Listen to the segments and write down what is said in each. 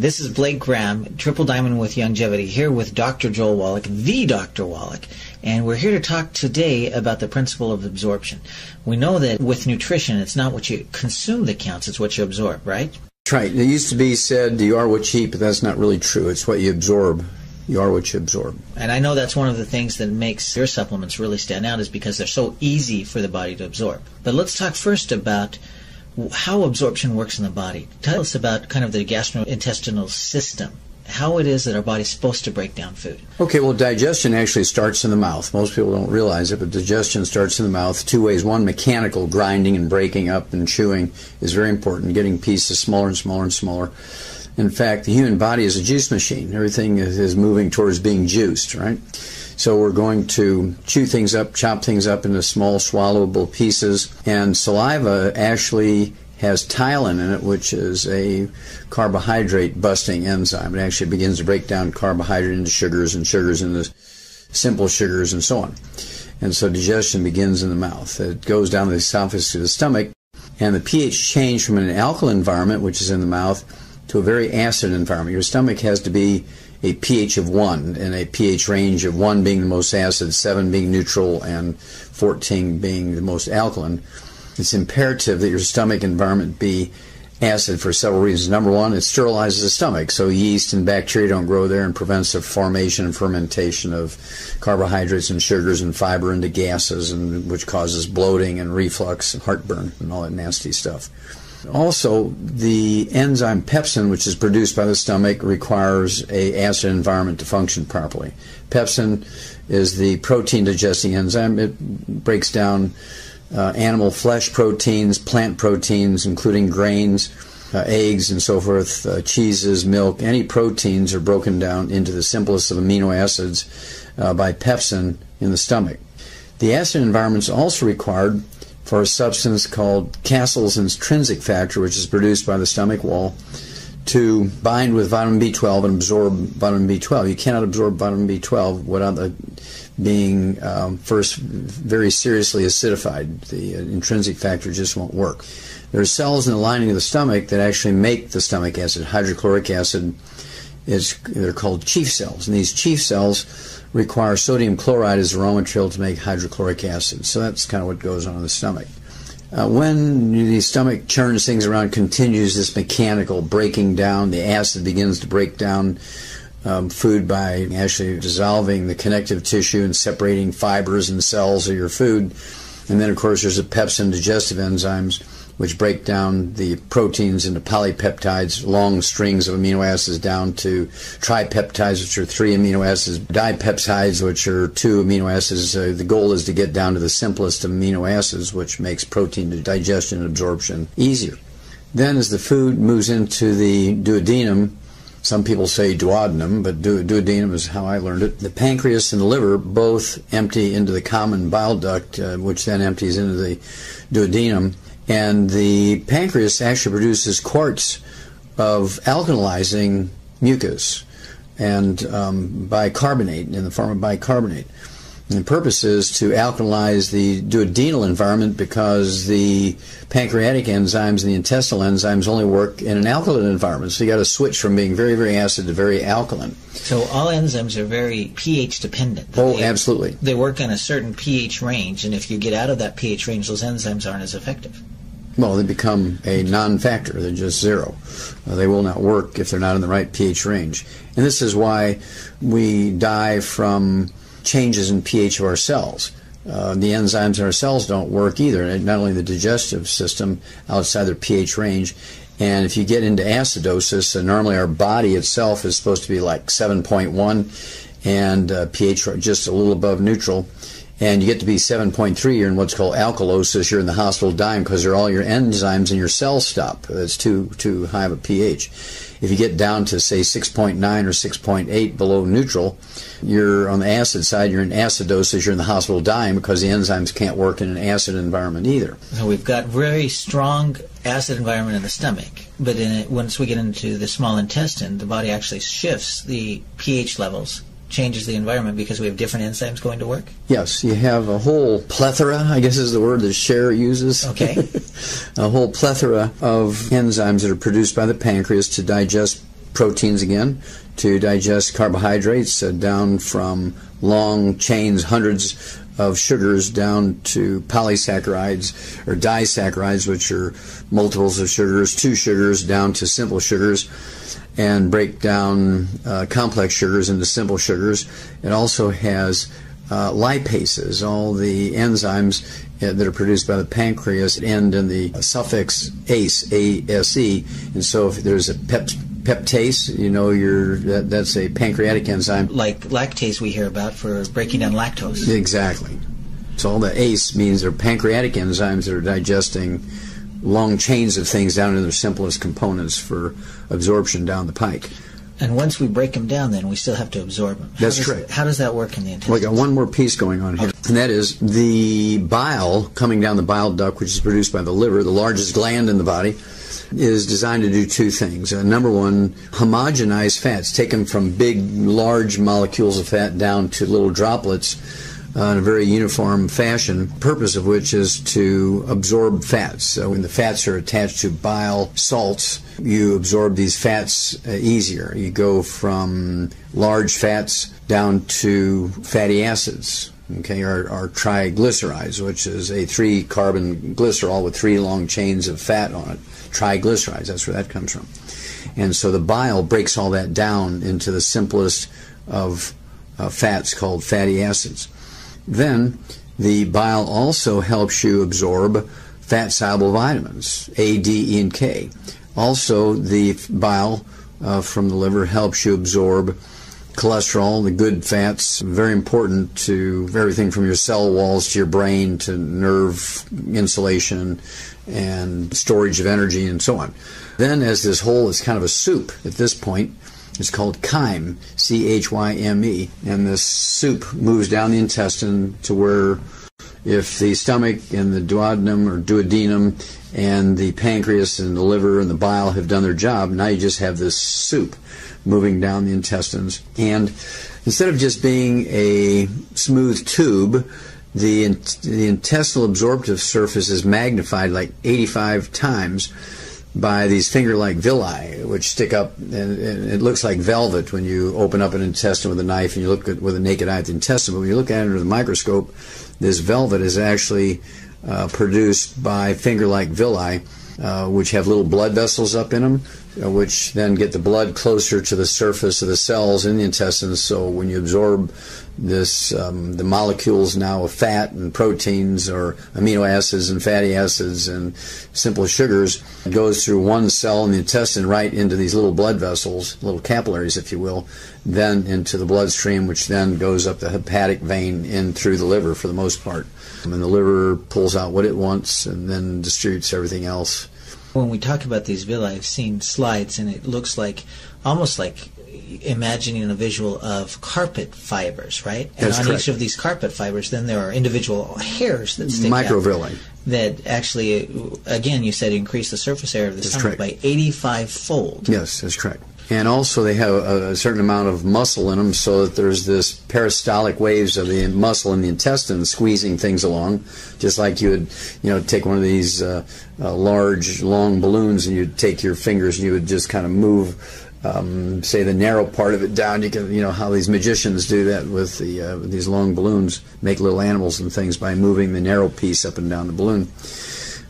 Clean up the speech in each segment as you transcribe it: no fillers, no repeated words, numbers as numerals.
This is Blake Graham, Triple Diamond with Longevity, here with Dr. Joel Wallach, the Dr. Wallach, and we're here to talk today about the principle of absorption. We know that with nutrition, it's not what you consume that counts, it's what you absorb, right? That's right. It used to be said, you are what you eat, but that's not really true. It's what you absorb. You are what you absorb. And I know that's one of the things that makes your supplements really stand out is because they're so easy for the body to absorb. But let's talk first about how absorption works in the body. Tell us about kind of the gastrointestinal system, how it is that our body's supposed to break down food. Okay, well, digestion actually starts in the mouth. Most people don't realize it, but digestion starts in the mouth two ways. One, mechanical, grinding and breaking up and chewing is very important, getting pieces smaller and smaller and smaller. In fact, the human body is a juice machine. Everything is moving towards being juiced, right? So we're going to chew things up, chop things up into small swallowable pieces. And saliva actually has ptyalin in it, which is a carbohydrate-busting enzyme. It actually begins to break down carbohydrate into sugars and sugars into simple sugars and so on. And so digestion begins in the mouth. It goes down the esophagus to the stomach. And the pH change from an alkaline environment, which is in the mouth, to a very acid environment. Your stomach has to be a pH of 1, and a pH range of 1 being the most acid, 7 being neutral, and 14 being the most alkaline. It's imperative that your stomach environment be acid for several reasons. Number one, it sterilizes the stomach, so yeast and bacteria don't grow there and prevents the formation and fermentation of carbohydrates and sugars and fiber into gases, and which causes bloating and reflux and heartburn and all that nasty stuff. Also, the enzyme pepsin, which is produced by the stomach, requires an acid environment to function properly. Pepsin is the protein digesting enzyme. It breaks down animal flesh proteins, plant proteins, including grains, eggs and so forth, cheeses, milk. Any proteins are broken down into the simplest of amino acids by pepsin in the stomach. The acid environment is also required for a substance called Castle's intrinsic factor, which is produced by the stomach wall, to bind with vitamin B12 and absorb vitamin B12. You cannot absorb vitamin B12 without being first very seriously acidified. The intrinsic factor just won't work. There are cells in the lining of the stomach that actually make the stomach acid. Hydrochloric acid they're called chief cells, and these chief cells require sodium chloride as the raw material to make hydrochloric acid. So that's kind of what goes on in the stomach. When the stomach churns things around, continues this mechanical breaking down, the acid begins to break down food by actually dissolving the connective tissue and separating fibers and cells of your food. And then, of course, there's the pepsin digestive enzymes, which break down the proteins into polypeptides, long strings of amino acids, down to tripeptides, which are 3 amino acids, dipeptides, which are 2 amino acids. The goal is to get down to the simplest amino acids, which makes protein digestion and absorption easier. Then as the food moves into the duodenum, some people say duodenum, but duodenum is how I learned it. The pancreas and the liver both empty into the common bile duct, which then empties into the duodenum. And the pancreas actually produces quarts of alkalizing mucus and bicarbonate, in the form of bicarbonate. And the purpose is to alkalize the duodenal environment because the pancreatic enzymes and the intestinal enzymes only work in an alkaline environment. So you got to switch from being very, very acid to very alkaline. So all enzymes are very pH dependent. Oh, absolutely. They work on a certain pH range, and if you get out of that pH range, those enzymes aren't as effective. Well, they become a non-factor. They're just zero. They will not work if they're not in the right pH range. And this is why we die from changes in pH of our cells. The enzymes in our cells don't work either. Not only the digestive system outside their pH range, and if you get into acidosis, normally our body itself is supposed to be like 7.1 and pH just a little above neutral. And you get to be 7.3, you're in what's called alkalosis. You're in the hospital dying because all your enzymes in your cells stop. That's too high of a pH. If you get down to, say, 6.9 or 6.8 below neutral, you're on the acid side, you're in acidosis, you're in the hospital dying because the enzymes can't work in an acid environment either. So we've got very strong acid environment in the stomach, but once we get into the small intestine, the body actually shifts the pH levels, changes the environment because we have different enzymes going to work? Yes, you have a whole plethora, I guess is the word that Cher uses. Okay. A whole plethora of enzymes that are produced by the pancreas to digest proteins again, to digest carbohydrates down from long chains, hundreds of sugars, down to polysaccharides or disaccharides, which are multiples of sugars, two sugars down to simple sugars, and break down complex sugars into simple sugars. It also has lipases, all the enzymes that are produced by the pancreas end in the suffix ase, A-S-E, and so if there's a peptase, you know that's a pancreatic enzyme. Like lactase we hear about for breaking down lactose. Exactly. So all the ACE means they're pancreatic enzymes that are digesting long chains of things down to their simplest components for absorption down the pike. And once we break them down, then we still have to absorb them. That's correct. How does that work in the intestine? Well, I got one more piece going on here, and that is the bile coming down the bile duct, which is produced by the liver, the largest gland in the body, is designed to do two things. Number one, homogenize fats, take them from big, large molecules of fat down to little droplets in a very uniform fashion, purpose of which is to absorb fats. So when the fats are attached to bile salts, you absorb these fats easier. You go from large fats down to fatty acids, okay, or triglycerides, which is a 3-carbon glycerol with 3 long chains of fat on it. Triglycerides, that's where that comes from. And so the bile breaks all that down into the simplest of fats called fatty acids. Then the bile also helps you absorb fat-soluble vitamins, A, D, E, and K. Also, the bile from the liver helps you absorb cholesterol, the good fats, very important to everything from your cell walls to your brain to nerve insulation and storage of energy and so on. Then as this whole is kind of a soup at this point, it's called chyme, C-H-Y-M-E, and this soup moves down the intestine to where if the stomach and the duodenum or duodenum and the pancreas and the liver and the bile have done their job, now you just have this soup moving down the intestines. And instead of just being a smooth tube, the intestinal absorptive surface is magnified like 85 times by these finger-like villi, which stick up, and it looks like velvet when you open up an intestine with a knife and you look at with a naked eye at the intestine. But when you look at it under the microscope, this velvet is actually produced by finger-like villi, which have little blood vessels up in them, which then get the blood closer to the surface of the cells in the intestines. So when you absorb this, the molecules now of fat and proteins or amino acids and fatty acids and simple sugars, it goes through one cell in the intestine right into these little blood vessels, little capillaries, if you will, then into the bloodstream, which then goes up the hepatic vein in through the liver for the most part. And the liver pulls out what it wants and then distributes everything else. When we talk about these villi, I've seen slides, and it looks like almost like imagining a visual of carpet fibers, right? And That's on correct. each of these carpet fibers, then there are individual hairs that stick out. Microvilli. That actually, again, you said increase the surface area of the stomach by 85-fold. Yes, that's correct. And also they have a certain amount of muscle in them, so that there's this peristaltic waves of the muscle in the intestine squeezing things along, just like you would, take one of these large, long balloons, and you'd take your fingers and you would just kind of move, say, the narrow part of it down. You can, how these magicians do that with these long balloons, make little animals and things by moving the narrow piece up and down the balloon.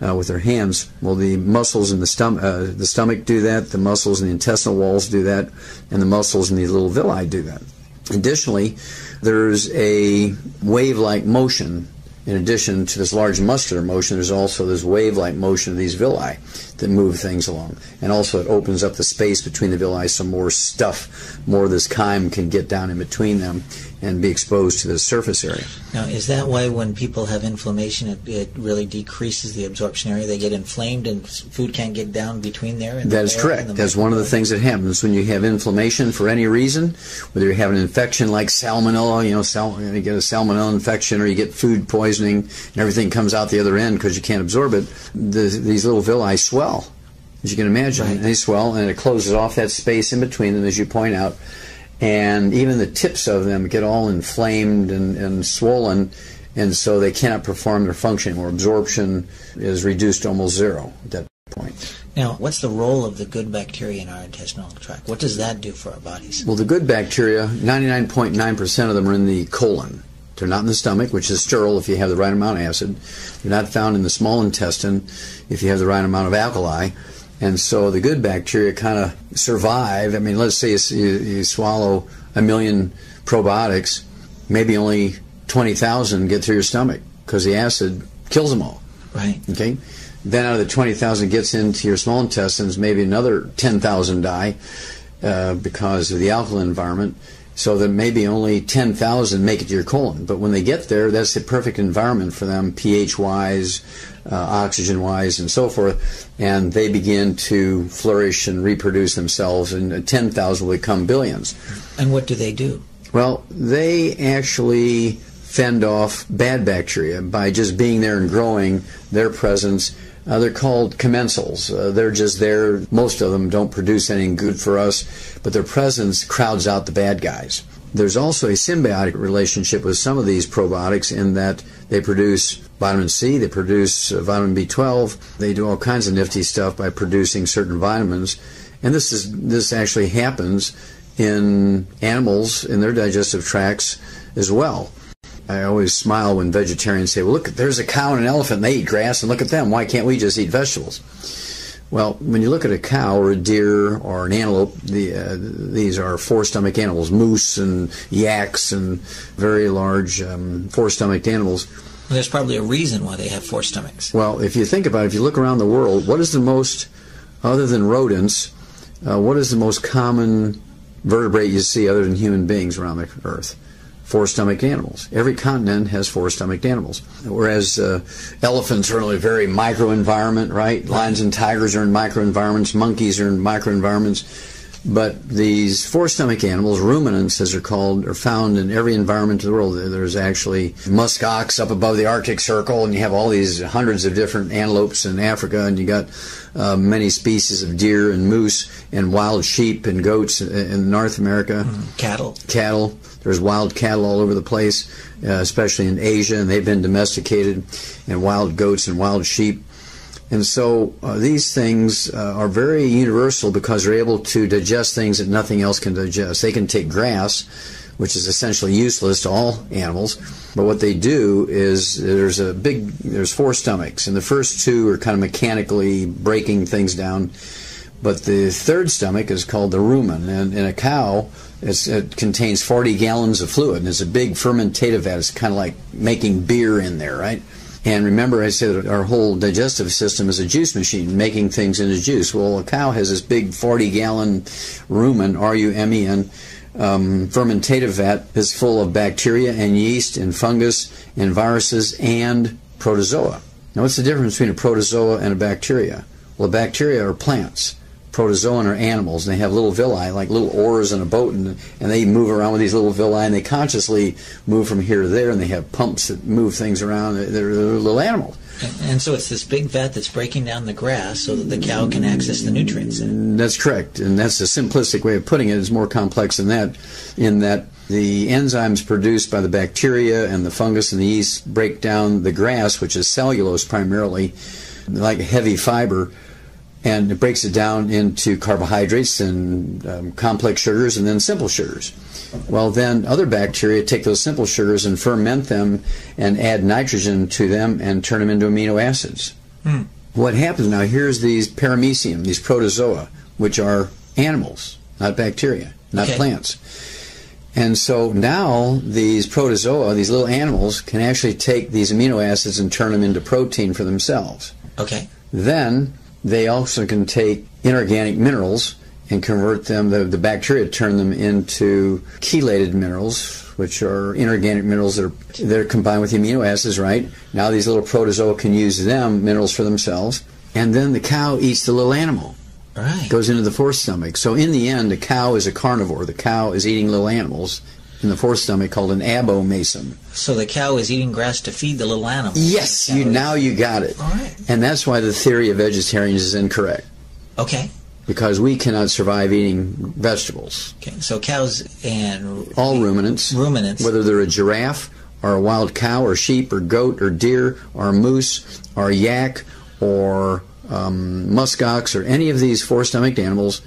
With their hands. Well, the muscles in the stomach do that, the muscles in the intestinal walls do that, and the muscles in these little villi do that. Additionally, there's a wave-like motion. In addition to this large muscular motion, there's also this wave-like motion of these villi that move things along. And also it opens up the space between the villi so more stuff, more of this chyme can get down in between them and be exposed to the surface area. Now, is that why when people have inflammation, it really decreases the absorption area? They get inflamed and food can't get down between there? And that is correct. That's one of the things that happens when you have inflammation for any reason, whether you have an infection like salmonella, you get a salmonella infection, or you get food poisoning and everything comes out the other end because you can't absorb it. These little villi swell, as you can imagine. Right. They swell, and it closes off that space in between them, as you point out. And even the tips of them get all inflamed and swollen, and so they cannot perform their function, or absorption is reduced to almost zero at that point. Now, what's the role of the good bacteria in our intestinal tract? What does that do for our bodies? Well, the good bacteria, 99.9% of them are in the colon. They're not in the stomach, which is sterile if you have the right amount of acid. They're not found in the small intestine if you have the right amount of alkali. And so the good bacteria kind of survive. I mean, let's say you swallow 1 million probiotics, maybe only 20,000 get through your stomach because the acid kills them all. Right. Okay? Then out of the 20,000 gets into your small intestines, maybe another 10,000 die because of the alkaline environment. So that maybe only 10,000 make it to your colon. But when they get there, that's the perfect environment for them, pH-wise, oxygen-wise, and so forth. And they begin to flourish and reproduce themselves, and 10,000 will become billions. And what do they do? Well, they actually fend off bad bacteria by just being there and growing their presence. They're called commensals. They're just there. Most of them don't produce anything good for us, but their presence crowds out the bad guys. There's also a symbiotic relationship with some of these probiotics in that they produce vitamin C, they produce vitamin B12, they do all kinds of nifty stuff by producing certain vitamins. And this actually happens in animals in their digestive tracts as well. I always smile when vegetarians say, well, look, there's a cow and an elephant, and they eat grass, and look at them. Why can't we just eat vegetables? Well, when you look at a cow or a deer or an antelope, these are four-stomach animals, moose and yaks and very large four-stomached animals. Well, there's probably a reason why they have four stomachs. Well, if you think about it, if you look around the world, what is the most, other than rodents, what is the most common vertebrate you see other than human beings around the earth? Four-stomached animals. Every continent has four-stomached animals. Whereas elephants are in a very micro-environment, right? Lions and tigers are in micro-environments. Monkeys are in micro-environments. But these four-stomach animals, ruminants as they're called, are found in every environment of the world. There's actually musk ox up above the Arctic Circle, and you have all these hundreds of different antelopes in Africa, and you got many species of deer and moose and wild sheep and goats in North America. Cattle. There's wild cattle all over the place, especially in Asia, and they've been domesticated, and wild goats and wild sheep. And so these things are very universal because they're able to digest things that nothing else can digest. They can take grass, which is essentially useless to all animals, but what they do is there's four stomachs, and the first two are kind of mechanically breaking things down, but the third stomach is called the rumen, and in a cow, it contains 40 gallons of fluid, and it's a big fermentative vat. It's kind of like making beer in there, right? And remember, I said that our whole digestive system is a juice machine, making things into juice. Well, a cow has this big 40-gallon rumen, R-U-M-E-N, fermentative vat is full of bacteria and yeast and fungus and viruses and protozoa. Now, what's the difference between a protozoa and a bacteria? Well, bacteria are plants. Protozoan are animals, and they have little villi, like little oars in a boat, and they move around with these little villi, and they consciously move from here to there, and they have pumps that move things around. They're little animals. And so it's this big vat that's breaking down the grass so that the cow can access the nutrients in it. That's correct, and that's a simplistic way of putting it. It's more complex than that, in that the enzymes produced by the bacteria and the fungus and the yeast break down the grass, which is cellulose primarily, like a heavy fiber, and it breaks it down into carbohydrates and complex sugars and then simple sugars. Well, then other bacteria take those simple sugars and ferment them and add nitrogen to them and turn them into amino acids. What happens now, here's these paramecium, these protozoa, which are animals, not bacteria, not plants. And so now these protozoa, these little animals, can actually take these amino acids and turn them into protein for themselves. Okay. Then they also can take inorganic minerals and convert them, the bacteria turn them into chelated minerals, which are inorganic minerals they're combined with the amino acids, right? Now these little protozoa can use them, minerals for themselves, and then the cow eats the little animal. Right. Goes into the fourth stomach. So in the end, the cow is a carnivore. The cow is eating little animals in the fourth stomach called an abomasum. So the cow is eating grass to feed the little animals. Yes, now you got it. All right. And that's why the theory of vegetarians is incorrect. Okay. Because we cannot survive eating vegetables. Okay. So cows and all ruminants, whether they're a giraffe or a wild cow or sheep or goat or deer or a moose or a yak or muskox or any of these four-stomached animals,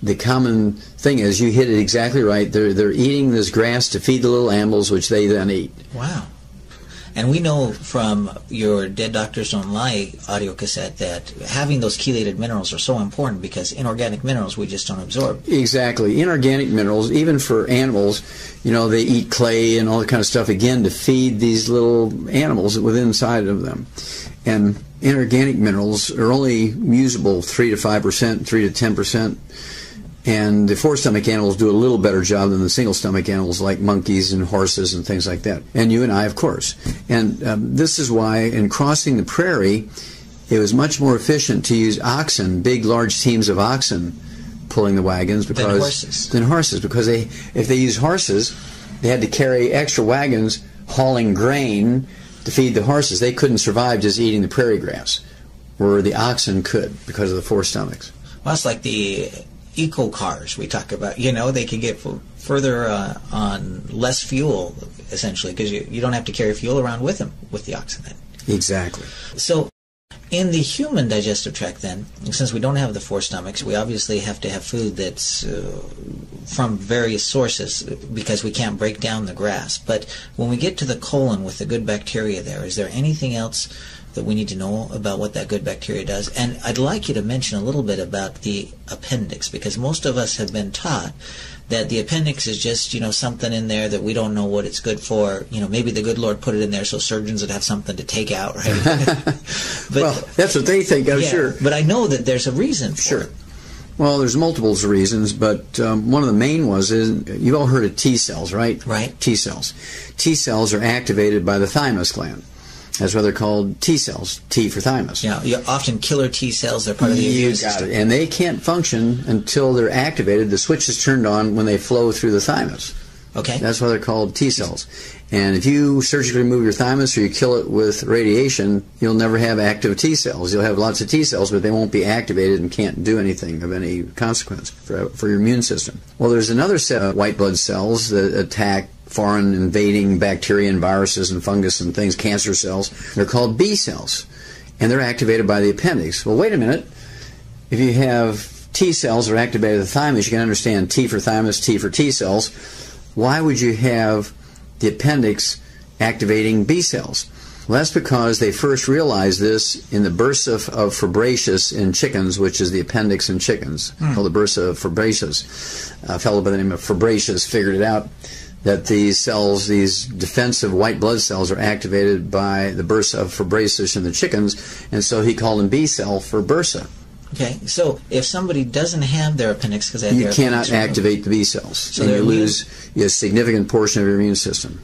the common thing is, you hit it exactly right, they're eating this grass to feed the little animals, which they then eat. Wow. And we know from your Dead Doctors Don't Lie audio cassette that having those chelated minerals are so important, because inorganic minerals we just don't absorb. Exactly. Inorganic minerals, even for animals, they eat clay and all that kind of stuff, again, to feed these little animals within inside of them. And inorganic minerals are only usable 3 to 5%, 3 to 10%. And the four-stomach animals do a little better job than the single-stomach animals like monkeys and horses and things like that. And you and I, of course. And this is why in crossing the prairie, it was much more efficient to use oxen, big, large teams of oxen pulling the wagons than horses. Because if they used horses, they had to carry extra wagons hauling grain to feed the horses. They couldn't survive just eating the prairie grass, where the oxen could because of the four stomachs. Well, it's like the eco cars we talk about. They can get further on less fuel, essentially, because you don't have to carry fuel around with them with the oxen then. Exactly. So in the human digestive tract then, since we don't have the four stomachs, we obviously have to have food that's from various sources, because we can't break down the grass. But when we get to the colon with the good bacteria there, is there anything else that we need to know about what that good bacteria does? And I'd like you to mention a little bit about the appendix, because most of us have been taught that the appendix is just, something in there that we don't know what it's good for. Maybe the good Lord put it in there so surgeons would have something to take out, right? But, well, that's what they think, I'm sure. But I know that there's a reason for it. Well, there's multiples of reasons, but one of the main ones is, you've all heard of T cells, right? Right. T cells. T cells are activated by the thymus gland. That's why they're called T cells, T for thymus. Yeah, you're often killer T cells. They're part of the immune system. You got it. And they can't function until they're activated. The switch is turned on when they flow through the thymus. Okay. That's why they're called T cells. And if you surgically remove your thymus or you kill it with radiation, you'll never have active T cells. You'll have lots of T cells, but they won't be activated and can't do anything of any consequence for your immune system. Well, there's another set of white blood cells that attack foreign invading bacteria and viruses and fungus and things, cancer cells. They're called B cells, and they're activated by the appendix. Well, wait a minute. If you have T cells that are activated by the thymus, you can understand T for thymus, T for T cells. Why would you have the appendix activating B cells? Well, that's because they first realized this in the bursa of Fabricius in chickens, which is the appendix in chickens, called the bursa of Fabricius. A fellow by the name of Fabricius figured it out, that these cells, these defensive white blood cells, are activated by the bursa of Fabricius in the chickens, and so he called them B cell for bursa. Okay, so if somebody doesn't have their appendix because they have you cannot activate the B cells, so and you lose a significant portion of your immune system.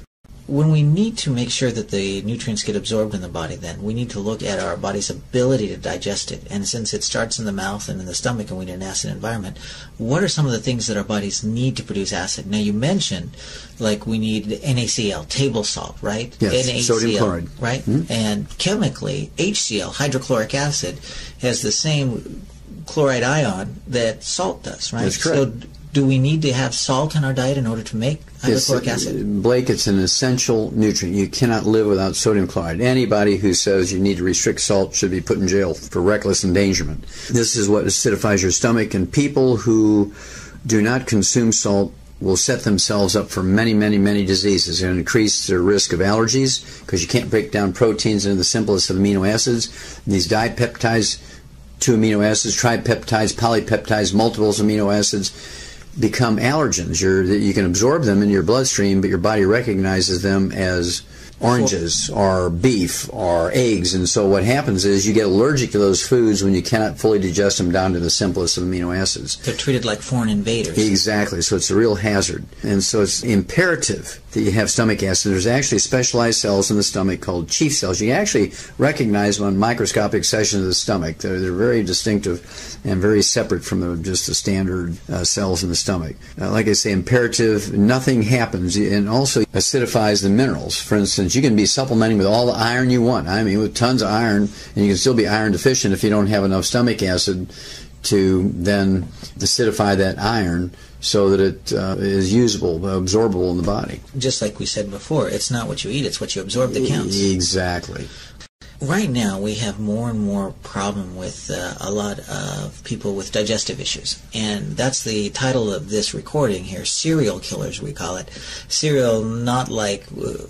When we need to make sure that the nutrients get absorbed in the body, then we need to look at our body's ability to digest it. And since it starts in the mouth and in the stomach, and we need an acid environment, what are some of the things that our bodies need to produce acid? Now, you mentioned, like, we need NaCl, table salt, right? Yes, NaCl, sodium chloride. Right? Mm-hmm. And chemically, HCl, hydrochloric acid, has the same chloride ion that salt does, right? That's correct. So do we need to have salt in our diet in order to make hydrochloric acid? Blake, it's an essential nutrient. You cannot live without sodium chloride. Anybody who says you need to restrict salt should be put in jail for reckless endangerment. This is what acidifies your stomach, and people who do not consume salt will set themselves up for many, many, many diseases and increase their risk of allergies, because you can't break down proteins into the simplest of amino acids. These dipeptides, 2 amino acids, tripeptides, polypeptides, multiples amino acids, become allergens. You can absorb them in your bloodstream, but your body recognizes them as oranges or beef or eggs, and so what happens is you get allergic to those foods when you cannot fully digest them down to the simplest of amino acids. They're treated like foreign invaders. Exactly, so it's a real hazard. And so it's imperative that you have stomach acid. There's actually specialized cells in the stomach called chief cells. You can actually recognize them on microscopic sections of the stomach. They're very distinctive and very separate from just the standard cells in the stomach. Like I say, imperative, nothing happens, and also acidifies the minerals. For instance, you can be supplementing with all the iron you want. I mean, with tons of iron, and you can still be iron deficient if you don't have enough stomach acid to then acidify that iron so that it is usable, absorbable in the body. Just like we said before, it's not what you eat, it's what you absorb that counts. Exactly. Right now, we have more and more problem with a lot of people with digestive issues. And that's the title of this recording here, Serial Killers, we call it. Cereal, not like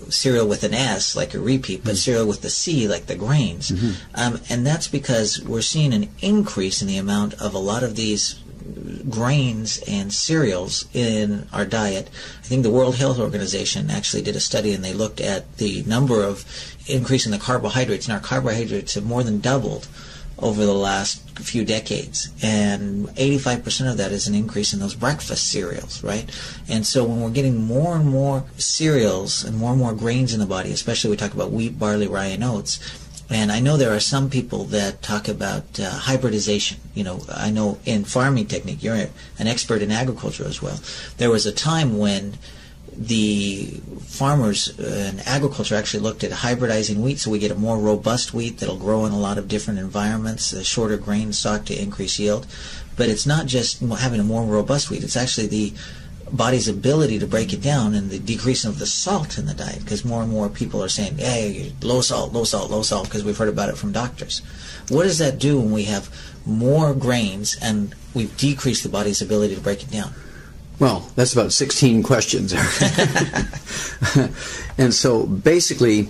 cereal with an S, like a repeat, but cereal with the C, like the grains. And that's because we're seeing an increase in the amount of a lot of these grains and cereals in our diet. I think the World Health Organization actually did a study, and they looked at the number of increase in the carbohydrates, and our carbohydrates have more than doubled over the last few decades, and 85% of that is an increase in those breakfast cereals, right? And so when we're getting more and more cereals and more grains in the body, especially we talk about wheat, barley, rye, and oats, and I know there are some people that talk about hybridization. You know, I know in farming technique, you're an expert in agriculture as well. There was a time when the farmers in agriculture actually looked at hybridizing wheat, so we get a more robust wheat that'll grow in a lot of different environments, a shorter grain stock to increase yield. But it's not just having a more robust wheat, it's actually the body's ability to break it down and the decrease of the salt in the diet, because more and more people are saying, hey, low salt, low salt, low salt, because we've heard about it from doctors. What does that do when we have more grains and we've decreased the body's ability to break it down? Well, that's about 16 questions. And so basically,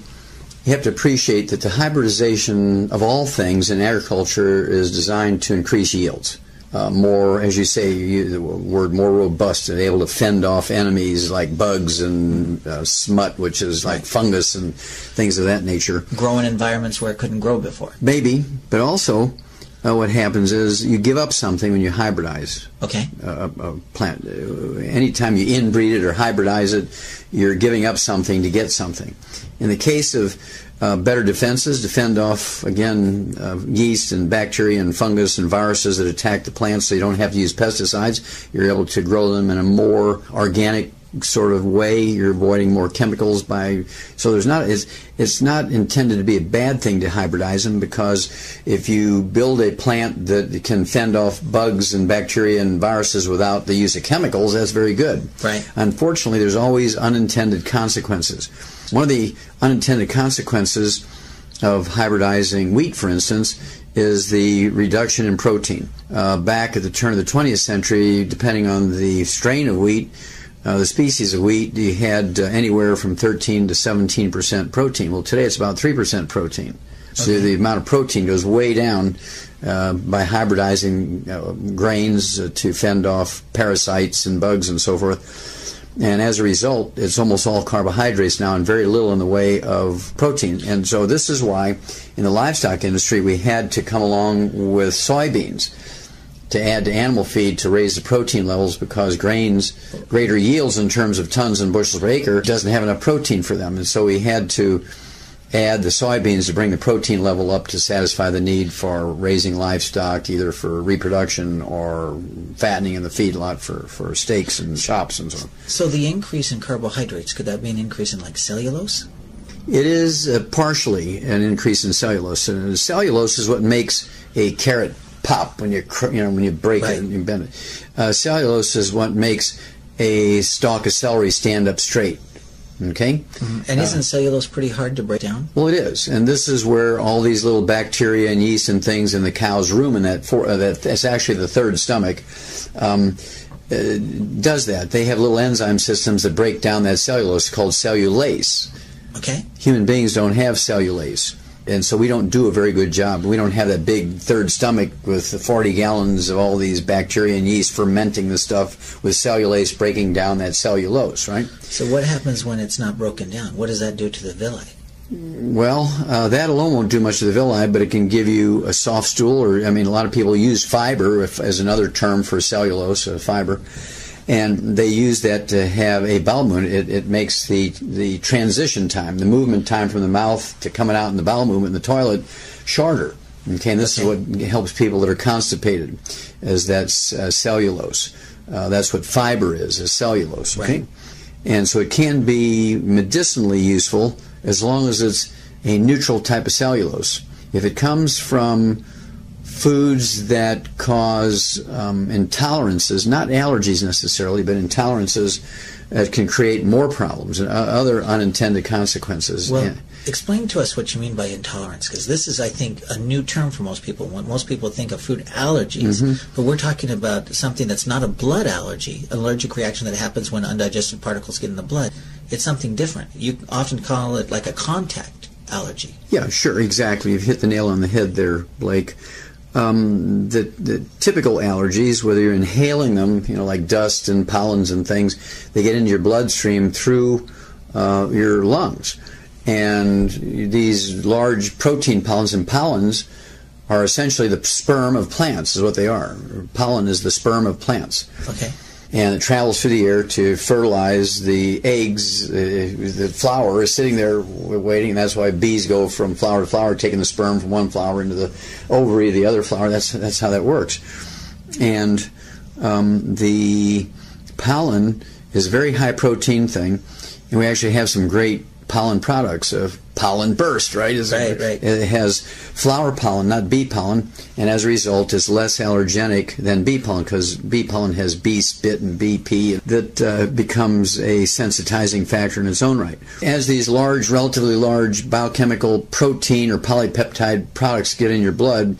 you have to appreciate that the hybridization of all things in agriculture is designed to increase yields. More, as you say, the word more robust, and able to fend off enemies like bugs and smut, which is like fungus and things of that nature. Grow in environments where it couldn't grow before. Maybe, but also what happens is you give up something when you hybridize a plant. Anytime you inbreed it or hybridize it, you're giving up something to get something. In the case of better defenses to fend off, again, yeast and bacteria and fungus and viruses that attack the plants, so you don't have to use pesticides. You're able to grow them in a more organic sort of way. You're avoiding more chemicals so there's not, it's not intended to be a bad thing to hybridize them, because if you build a plant that can fend off bugs and bacteria and viruses without the use of chemicals, that's very good. Right. Unfortunately, there's always unintended consequences. One of the unintended consequences of hybridizing wheat, for instance, is the reduction in protein. Back at the turn of the 20th century, depending on the strain of wheat, the species of wheat, you had anywhere from 13 to 17% protein. Well, today it's about 3% protein. So the amount of protein goes way down by hybridizing grains to fend off parasites and bugs and so forth. And as a result, it's almost all carbohydrates now and very little in the way of protein. And so this is why in the livestock industry we had to come along with soybeans to add to animal feed to raise the protein levels, because grains, greater yields in terms of tons and bushels per acre, doesn't have enough protein for them. And so we had to add the soybeans to bring the protein level up to satisfy the need for raising livestock, either for reproduction or fattening in the feedlot for steaks and chops and so on. So the increase in carbohydrates, could that be an increase in like cellulose? It is partially an increase in cellulose. And cellulose is what makes a carrot pop when you break it and you bend it. Cellulose is what makes a stalk of celery stand up straight. Okay? And isn't cellulose pretty hard to break down? Well, it is. And this is where all these little bacteria and yeast and things in the cow's rumen, that's actually the third stomach, does that. They have little enzyme systems that break down that cellulose called cellulase. Okay. Human beings don't have cellulase. And so we don't do a very good job. We don't have that big third stomach with 40 gallons of all these bacteria and yeast fermenting the stuff with cellulase breaking down that cellulose, right? So what happens when it's not broken down? What does that do to the villi? Well, that alone won't do much to the villi, but it can give you a soft stool, or, I mean, a lot of people use fiber as another term for cellulose, fiber. And they use that to have a bowel movement. It makes the transition time, the movement time from the mouth to coming out in the bowel movement in the toilet, shorter. Okay, and this is what helps people that are constipated, is that cellulose. That's what fiber is cellulose. Okay, right. And so it can be medicinally useful as long as it's a neutral type of cellulose. If it comes from foods that cause intolerances, not allergies necessarily, but intolerances that can create more problems and other unintended consequences. Well, explain to us what you mean by intolerance, because this is, I think, a new term for most people. When most people think of food allergies, but we're talking about something that's not a blood allergy, an allergic reaction that happens when undigested particles get in the blood. It's something different. You often call it like a contact allergy. Yeah, sure, exactly. You've hit the nail on the head there, Blake. The typical allergies, whether you're inhaling them, like dust and pollens and things, they get into your bloodstream through your lungs. And these large protein pollens, and pollens are essentially the sperm of plants, is what they are. Pollen is the sperm of plants. Okay. And it travels through the air to fertilize the eggs. The flower is sitting there waiting, and that's why bees go from flower to flower, taking the sperm from one flower into the ovary of the other flower. That's how that works. And the pollen is a very high protein thing, and we actually have some great pollen products. Pollen burst, right? Right. It has flower pollen, not bee pollen, and as a result is less allergenic than bee pollen, because bee pollen has bee spit and bee pee that becomes a sensitizing factor in its own right. As these relatively large biochemical protein or polypeptide products get in your blood,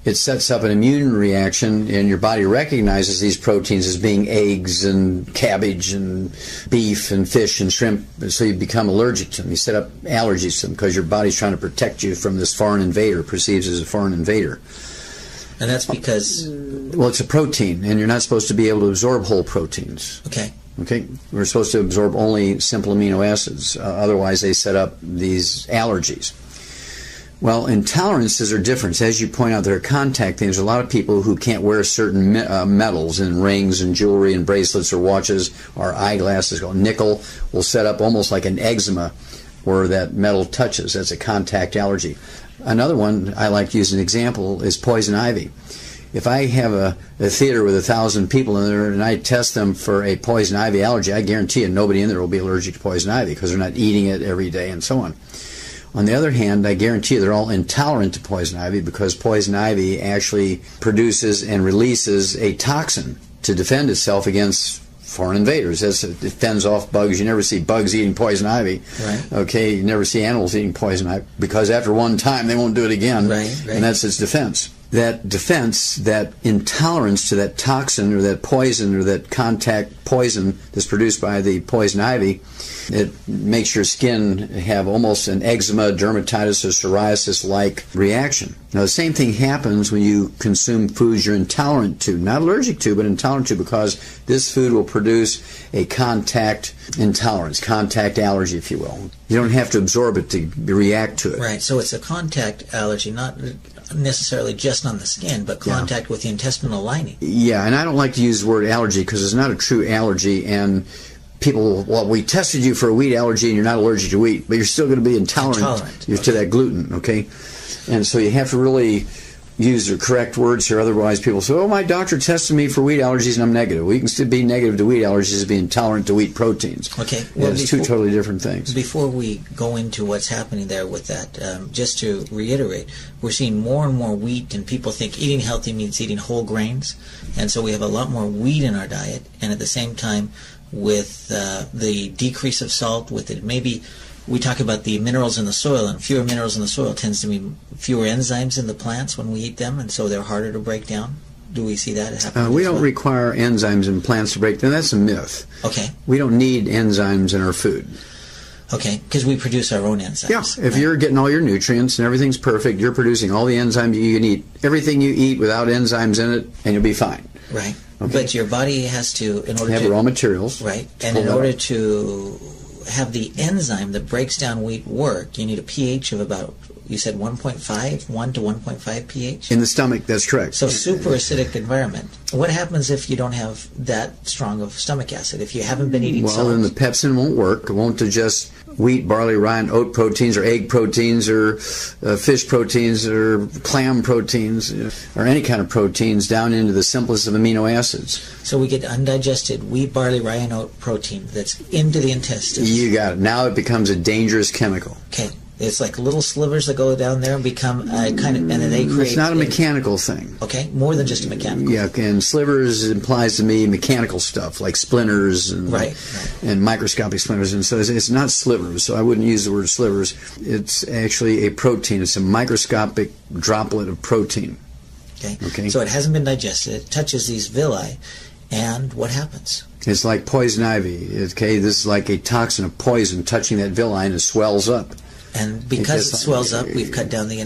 it sets up an immune reaction, and your body recognizes these proteins as being eggs and cabbage and beef and fish and shrimp, so you become allergic to them. You set up allergies to them because your body's trying to protect you from this foreign invader, perceives as a foreign invader. And that's because... Well, it's a protein, and you're not supposed to be able to absorb whole proteins. Okay. We're supposed to absorb only simple amino acids. Otherwise, they set up these allergies. Well, intolerances are different. As you point out, there are contact things. There's a lot of people who can't wear certain metals in rings and jewelry and bracelets or watches or eyeglasses. Nickel will set up almost like an eczema where that metal touches. That's a contact allergy. Another one I like to use an example is poison ivy. If I have a theater with 1,000 people in there and I test them for a poison ivy allergy, I guarantee you nobody in there will be allergic to poison ivy because they're not eating it every day and so on. On the other hand, I guarantee you they're all intolerant to poison ivy because poison ivy actually produces and releases a toxin to defend itself against foreign invaders. It fends off bugs. You never see bugs eating poison ivy. Right. Okay, you never see animals eating poison ivy because after one time they won't do it again. Right. And that's its defense. That defense, that intolerance to that toxin or that poison or that contact poison that's produced by the poison ivy, it makes your skin have almost an eczema, dermatitis, or psoriasis-like reaction. Now, the same thing happens when you consume foods you're intolerant to, not allergic to, but intolerant to, because this food will produce a contact intolerance, contact allergy, if you will. You don't have to absorb it to react to it. Right, so it's a contact allergy, not necessarily just on the skin, but contact with the intestinal lining. Yeah, and I don't like to use the word allergy because it's not a true allergy, and people, well, we tested you for a wheat allergy and you're not allergic to wheat, but you're still going to be intolerant. To that gluten, okay? And so you have to really use the correct words here, otherwise people say, oh, my doctor tested me for wheat allergies and I'm negative. Well, you can still be negative to wheat allergies and be intolerant to wheat proteins. Okay. Well, it's two totally different things. Before we go into what's happening there with that, just to reiterate, we're seeing more and more wheat, and people think eating healthy means eating whole grains, and so we have a lot more wheat in our diet, and at the same time, with the decrease of salt, with it, maybe we talk about the minerals in the soil, and fewer minerals in the soil tends to mean fewer enzymes in the plants when we eat them, and so they're harder to break down. Do we see that happen? We don't require enzymes in plants to break down. That's a myth. Okay. We don't need enzymes in our food. Okay, because we produce our own enzymes. Yeah, if you're getting all your nutrients and everything's perfect, you're producing all the enzymes you can eat, everything you eat without enzymes in it, and you'll be fine. Right. Okay. But your body has to, in order have to... raw materials. Right. And in order to have the enzyme that breaks down wheat work, you need a pH of about, you said 1.5, 1 to 1.5 pH? In the stomach, that's correct. So super acidic environment. What happens if you don't have that strong of stomach acid, if you haven't been eating salt? Well, then the pepsin won't work. It won't digest wheat, barley, rye, and oat proteins, or egg proteins, or fish proteins, or clam proteins, or any kind of proteins down into the simplest of amino acids. So we get undigested wheat, barley, rye, and oat protein that's into the intestines. You got it. Now it becomes a dangerous chemical. Okay. It's like little slivers that go down there and become and then they create. It's not a mechanical thing. Okay, more than just a mechanical. Yeah, and slivers implies to me mechanical stuff like splinters and and microscopic splinters, and so it's not slivers. So I wouldn't use the word slivers. It's actually a protein. It's a microscopic droplet of protein. Okay. So it hasn't been digested. It touches these villi, and what happens? It's like poison ivy. Okay, this is like a toxin of poison touching that villi, and it swells up. And because it swells up, we've cut down the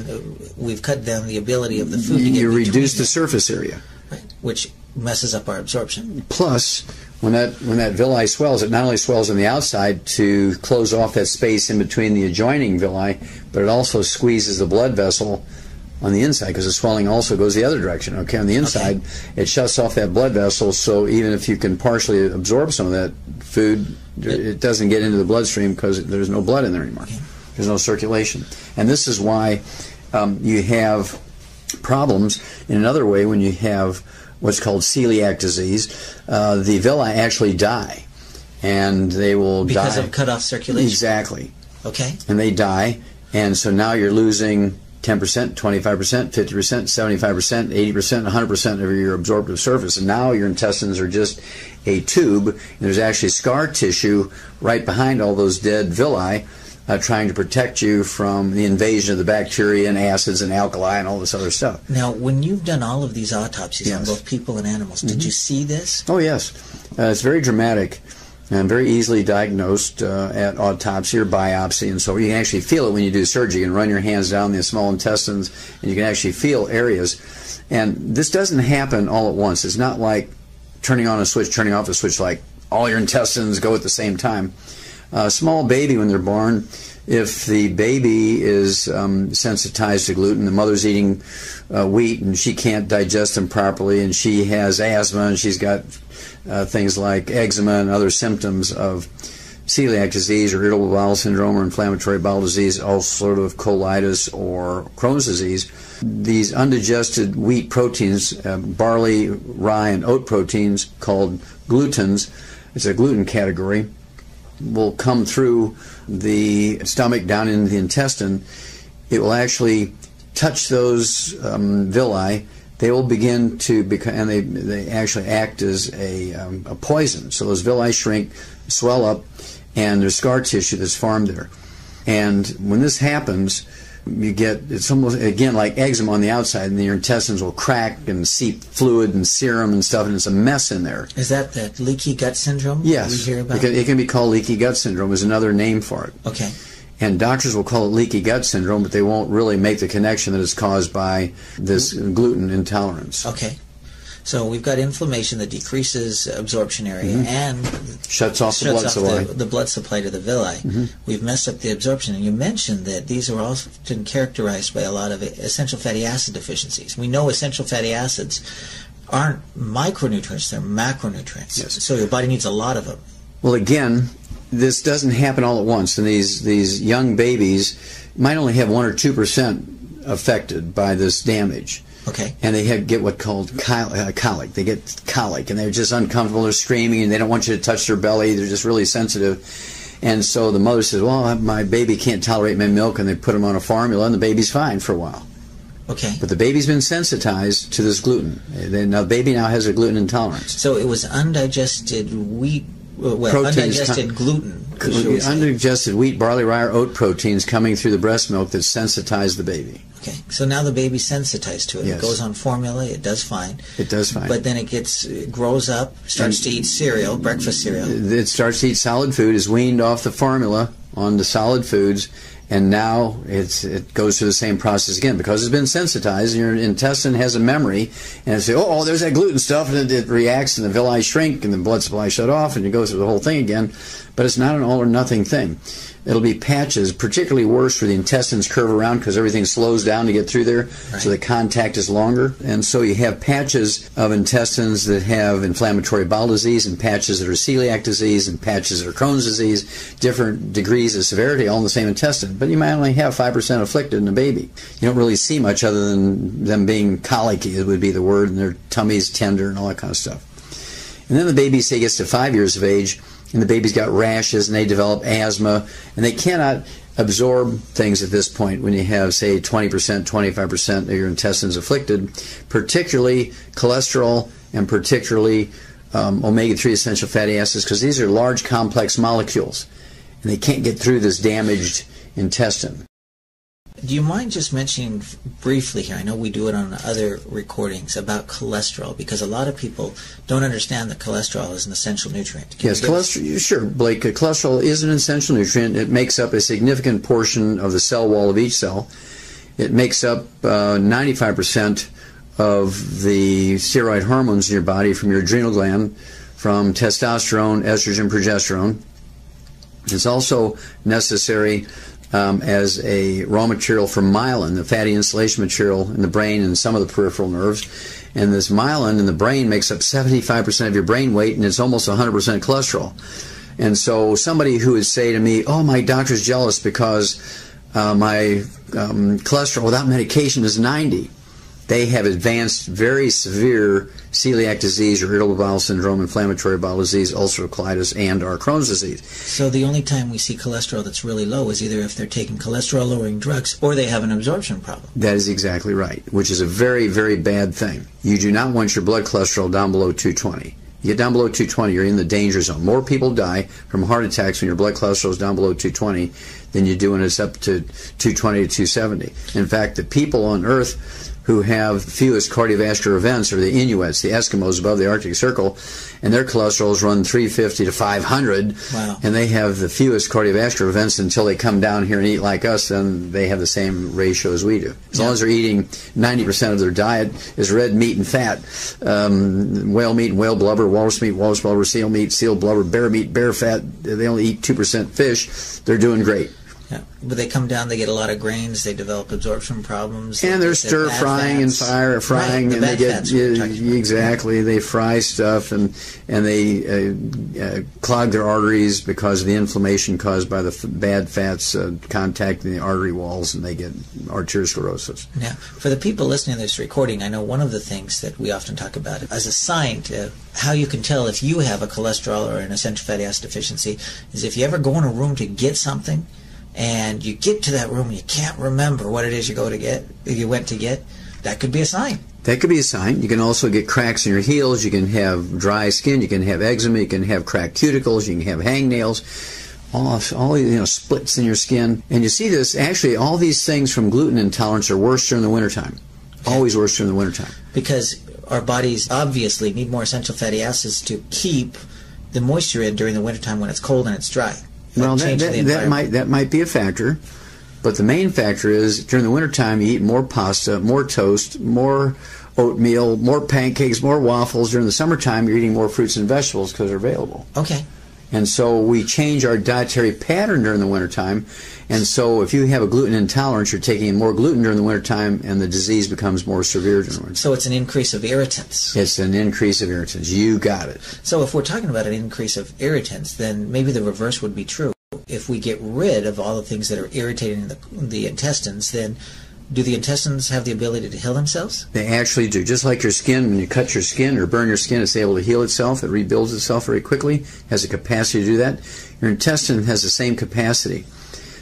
ability of the food to get you reduce the surface area, right, which messes up our absorption. Plus, when that villi swells, it not only swells on the outside to close off that space in between the adjoining villi, but it also squeezes the blood vessel on the inside, because the swelling also goes the other direction. Okay, on the inside, it shuts off that blood vessel, so even if you can partially absorb some of that food, it doesn't get into the bloodstream because there's no blood in there anymore. There's no circulation. And this is why you have problems in another way when you have what's called celiac disease. The villi actually die, and they will die. Because of cut off circulation? Exactly. Okay. And they die, and so now you're losing 10%, 25%, 50%, 75%, 80%, 100% of your absorptive surface. And now your intestines are just a tube, and there's actually scar tissue right behind all those dead villi, trying to protect you from the invasion of the bacteria and acids and alkali and all this other stuff. Now, when you've done all of these autopsies on both people and animals, did you see this? Oh, yes. It's very dramatic and very easily diagnosed at autopsy or biopsy, and so you can actually feel it when you do surgery. You can run your hands down the small intestines, and you can actually feel areas. And this doesn't happen all at once. It's not like turning on a switch, turning off a switch, like all your intestines go at the same time. A small baby, when they're born, if the baby is sensitized to gluten, the mother's eating wheat and she can't digest them properly, and she has asthma, and she's got things like eczema and other symptoms of celiac disease or irritable bowel syndrome or inflammatory bowel disease, ulcerative colitis or Crohn's disease, these undigested wheat proteins, barley, rye, and oat proteins called glutens, it's a gluten category, will come through the stomach down into the intestine. It will actually touch those villi. They will begin to become, and they actually act as a poison. So those villi shrink, swell up, and there's scar tissue that's formed there. And when this happens, you get, it's almost, again, like eczema on the outside, and your intestines will crack and seep fluid and serum and stuff, and it's a mess in there. Is that leaky gut syndrome? Yes. We hear about? It can be called leaky gut syndrome, is another name for it. Okay. And doctors will call it leaky gut syndrome, but they won't really make the connection that it's caused by this gluten intolerance. Okay. So we've got inflammation that decreases absorption area and shuts off the blood supply to the villi. We've messed up the absorption. And you mentioned that these are often characterized by a lot of essential fatty acid deficiencies. We know essential fatty acids aren't micronutrients, they're macronutrients. Yes. So your body needs a lot of them. Well, again, this doesn't happen all at once. And these young babies might only have 1 or 2% affected by this damage. Okay. And they get what's called colic. They get colic, and they're just uncomfortable. They're screaming, and they don't want you to touch their belly. They're just really sensitive. And so the mother says, well, my baby can't tolerate my milk, and they put them on a formula, and the baby's fine for a while. Okay. But the baby's been sensitized to this gluten. Now the baby now has a gluten intolerance. So it was undigested wheat, undigested gluten. Undigested wheat, barley, rye, or oat proteins coming through the breast milk that sensitized the baby. Okay, so now the baby's sensitized to it. Yes. It goes on formula. It does fine. It does fine. But then it grows up, starts to eat cereal, breakfast cereal. It starts to eat solid food, is weaned off the formula onto solid foods, and now it goes through the same process again because it's been sensitized. And your intestine has a memory, and it says, oh, there's that gluten stuff, and it reacts, and the villi shrink, and the blood supply shut off, and you go through the whole thing again. But it's not an all or nothing thing. It'll be patches, particularly worse where the intestines curve around because everything slows down to get through there, so the contact is longer. And so you have patches of intestines that have inflammatory bowel disease, and patches that are celiac disease, and patches that are Crohn's disease, different degrees of severity, all in the same intestine. But you might only have 5% afflicted in a baby. You don't really see much other than them being colicky, it would be the word, and their tummy's tender and all that kind of stuff. And then the baby, say, gets to 5 years of age, and the baby's got rashes, and they develop asthma, and they cannot absorb things at this point when you have, say, 20%, 25% of your intestines afflicted, particularly cholesterol and particularly omega-3 essential fatty acids, because these are large, complex molecules, and they can't get through this damaged intestine. Do you mind just mentioning briefly here, I know we do it on other recordings, about cholesterol, because a lot of people don't understand that cholesterol is an essential nutrient. Yes, cholesterol, sure, Blake. Cholesterol is an essential nutrient. It makes up a significant portion of the cell wall of each cell. It makes up 95% of the steroid hormones in your body, from your adrenal gland, from testosterone, estrogen, progesterone. It's also necessary as a raw material for myelin, the fatty insulation material in the brain and some of the peripheral nerves. And this myelin in the brain makes up 75% of your brain weight, and it's almost 100% cholesterol. And so somebody who would say to me, oh, my doctor's jealous because my cholesterol without medication is 90. They have advanced, very severe celiac disease or irritable bowel syndrome, inflammatory bowel disease, ulcerative colitis, and or Crohn's disease. So the only time we see cholesterol that's really low is either if they're taking cholesterol-lowering drugs or they have an absorption problem. That is exactly right, which is a very, very bad thing. You do not want your blood cholesterol down below 220. You get down below 220, you're in the danger zone. More people die from heart attacks when your blood cholesterol is down below 220 than you do when it's up to 220 to 270. In fact, the people on Earth who have fewest cardiovascular events are the Inuits, the Eskimos above the Arctic Circle, and their cholesterols run 350 to 500, wow. And they have the fewest cardiovascular events until they come down here and eat like us, and they have the same ratio as we do. As long as they're eating 90% of their diet is red meat and fat, whale meat and whale blubber, walrus meat, walrus blubber, seal meat, seal blubber, bear meat, bear fat, they only eat 2% fish, they're doing great. Yeah. But they come down, they get a lot of grains, they develop absorption problems. And they're stir frying and frying, right, and they get exactly. They fry stuff, and they clog their arteries because of the inflammation caused by the bad fats contacting the artery walls, and they get arteriosclerosis. Now, for the people listening to this recording, I know one of the things that we often talk about as a sign to how you can tell if you have a cholesterol or an essential fatty acid deficiency is if you ever go in a room to get something, and you get to that room and you can't remember what it is you went to get, that could be a sign. That could be a sign. You can also get cracks in your heels. You can have dry skin. You can have eczema. You can have cracked cuticles. You can have hangnails. All splits in your skin. And you see this, actually, all these things from gluten intolerance are worse during the wintertime. Always worse during the wintertime. Because our bodies obviously need more essential fatty acids to keep the moisture in during the wintertime when it's cold and it's dry. Well, that might be a factor, but the main factor is during the wintertime you eat more pasta, more toast, more oatmeal, more pancakes, more waffles. During the summertime you're eating more fruits and vegetables because they're available. Okay. And so we change our dietary pattern during the wintertime, and so if you have a gluten intolerance, you're taking in more gluten during the wintertime, and the disease becomes more severe during the winter. So it's an increase of irritants. It's an increase of irritants. You got it. So if we're talking about an increase of irritants, then maybe the reverse would be true. If we get rid of all the things that are irritating the intestines, then do the intestines have the ability to heal themselves? They actually do. Just like your skin, when you cut your skin or burn your skin, it's able to heal itself. It rebuilds itself very quickly, has the capacity to do that. Your intestine has the same capacity.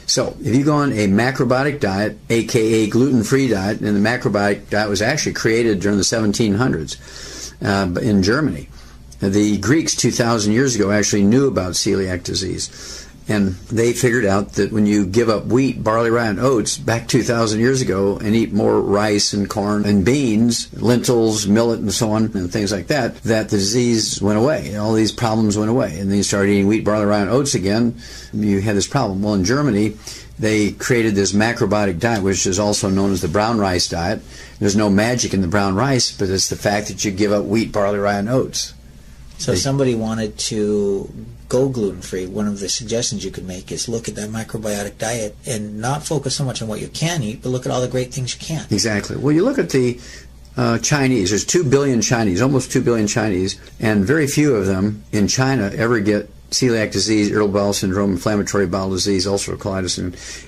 So if you go on a macrobiotic diet, aka gluten-free diet, and the macrobiotic diet was actually created during the 1700s in Germany. The Greeks 2,000 years ago actually knew about celiac disease. And they figured out that when you give up wheat, barley, rye, and oats back 2,000 years ago and eat more rice and corn and beans, lentils, millet, and so on, and things like that, that the disease went away. All these problems went away. And then you started eating wheat, barley, rye, and oats again, you had this problem. Well, in Germany, they created this macrobiotic diet, which is also known as the brown rice diet. There's no magic in the brown rice, but it's the fact that you give up wheat, barley, rye, and oats. So if somebody wanted to go gluten-free, one of the suggestions you could make is look at that macrobiotic diet and not focus so much on what you can eat, but look at all the great things you can't. Exactly. Well, you look at the Chinese. There's 2 billion Chinese, almost 2 billion Chinese, and very few of them in China ever get celiac disease, irritable bowel syndrome, inflammatory bowel disease, ulcerative colitis,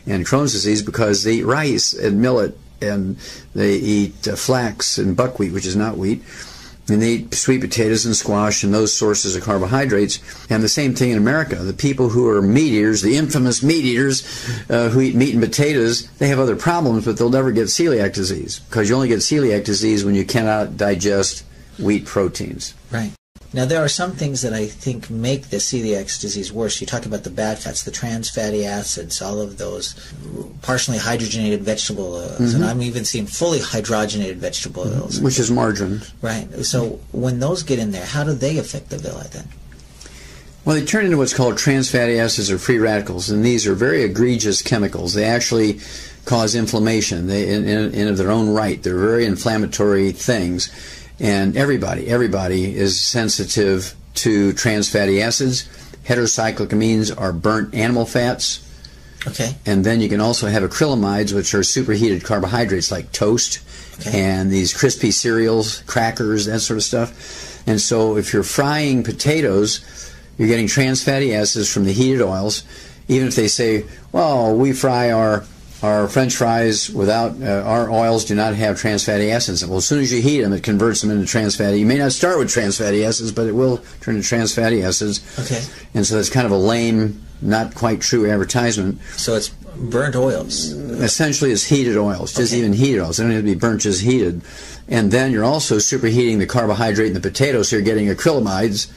and Crohn's disease because they eat rice and millet, and they eat flax and buckwheat, which is not wheat. And they eat sweet potatoes and squash and those sources of carbohydrates. And the same thing in America. The people who are meat eaters, the infamous meat eaters who eat meat and potatoes, they have other problems, but they'll never get celiac disease, because you only get celiac disease when you cannot digest wheat proteins. Right. Now, there are some things that I think make the celiac disease worse. You talk about the bad fats, the trans fatty acids, all of those partially hydrogenated vegetable oils, and I'm even seeing fully hydrogenated vegetable oils. Which is margarine. Right. So when those get in there, how do they affect the villi then? Well, they turn into what's called trans fatty acids or free radicals, and these are very egregious chemicals. They actually cause inflammation in of their own right. They're very inflammatory things. And everybody is sensitive to trans fatty acids. Heterocyclic amines are burnt animal fats. Okay. And then you can also have acrylamides, which are superheated carbohydrates like toast and these crispy cereals, crackers, that sort of stuff. And so if you're frying potatoes, you're getting trans fatty acids from the heated oils. Even if they say, well, we fry our French fries without, our oils do not have trans fatty acids. Well, as soon as you heat them, it converts them into trans fatty. You may not start with trans fatty acids, but it will turn to trans fatty acids. Okay. And so that's kind of a lame, not quite true advertisement. So it's burnt oils. Essentially, it's heated oils, just even heated oils. They don't have to be burnt, just heated. And then you're also superheating the carbohydrate in the potato, so you're getting acrylamides.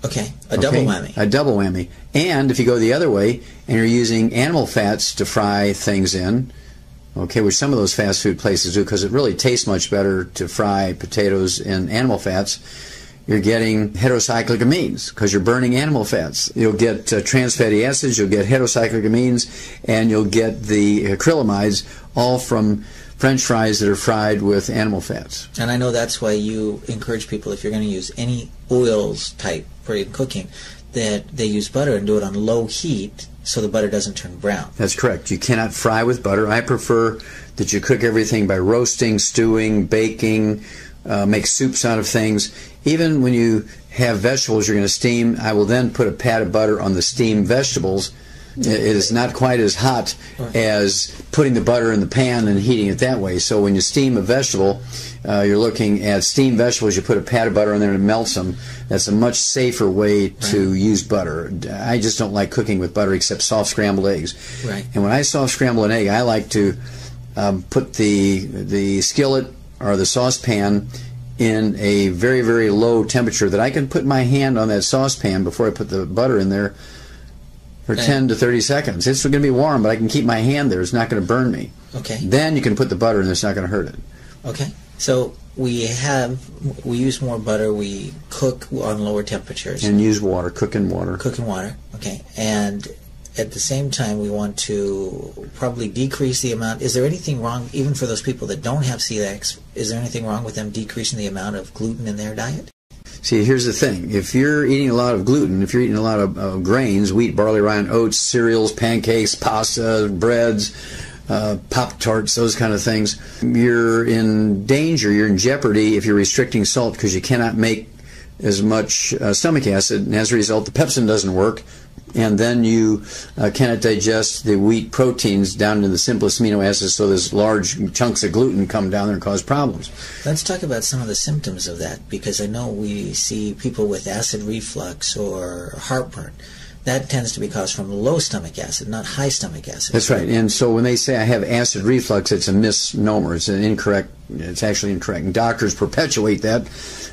Okay, a double whammy. A double whammy. And if you go the other way and you're using animal fats to fry things in, okay, which some of those fast food places do because it really tastes much better to fry potatoes in animal fats, you're getting heterocyclic amines because you're burning animal fats. You'll get trans fatty acids, you'll get heterocyclic amines, and you'll get the acrylamides, all from French fries that are fried with animal fats. And I know that's why you encourage people, if you're going to use any oils type for cooking, that they use butter and do it on low heat so the butter doesn't turn brown. That's correct. You cannot fry with butter. I prefer that you cook everything by roasting, stewing, baking, make soups out of things. Even when you have vegetables you're going to steam, I will then put a pat of butter on the steamed vegetables. It is not quite as hot as putting the butter in the pan and heating it that way. So when you steam a vegetable, you're looking at steamed vegetables, you put a pat of butter in there and it melts them. That's a much safer way to use butter. I just don't like cooking with butter except soft scrambled eggs. Right. And when I soft scramble an egg, I like to put the skillet or the saucepan in a very, very low temperature that I can put my hand on that saucepan before I put the butter in there for 10 to 30 seconds. It's going to be warm, but I can keep my hand there. It's not going to burn me. Okay. Then you can put the butter in. It's not going to hurt it. Okay. So we use more butter. We cook on lower temperatures. And use water. Cook in water. Cook in water. Okay. And at the same time, we want to probably decrease the amount. Is there anything wrong, even for those people that don't have celiac, is there anything wrong with them decreasing the amount of gluten in their diet? See, here's the thing. If you're eating a lot of gluten, if you're eating a lot of grains, wheat, barley, rye, and oats, cereals, pancakes, pasta, breads, Pop-Tarts, those kind of things, you're in danger, you're in jeopardy if you're restricting salt because you cannot make as much stomach acid, and as a result, the pepsin doesn't work, and then you cannot digest the wheat proteins down to the simplest amino acids, so those large chunks of gluten come down there and cause problems. Let's talk about some of the symptoms of that, because I know we see people with acid reflux or heartburn. That tends to be caused from low stomach acid, not high stomach acid. That's right. And so when they say I have acid reflux, it's a misnomer. It's an incorrect. It's actually incorrect. And doctors perpetuate that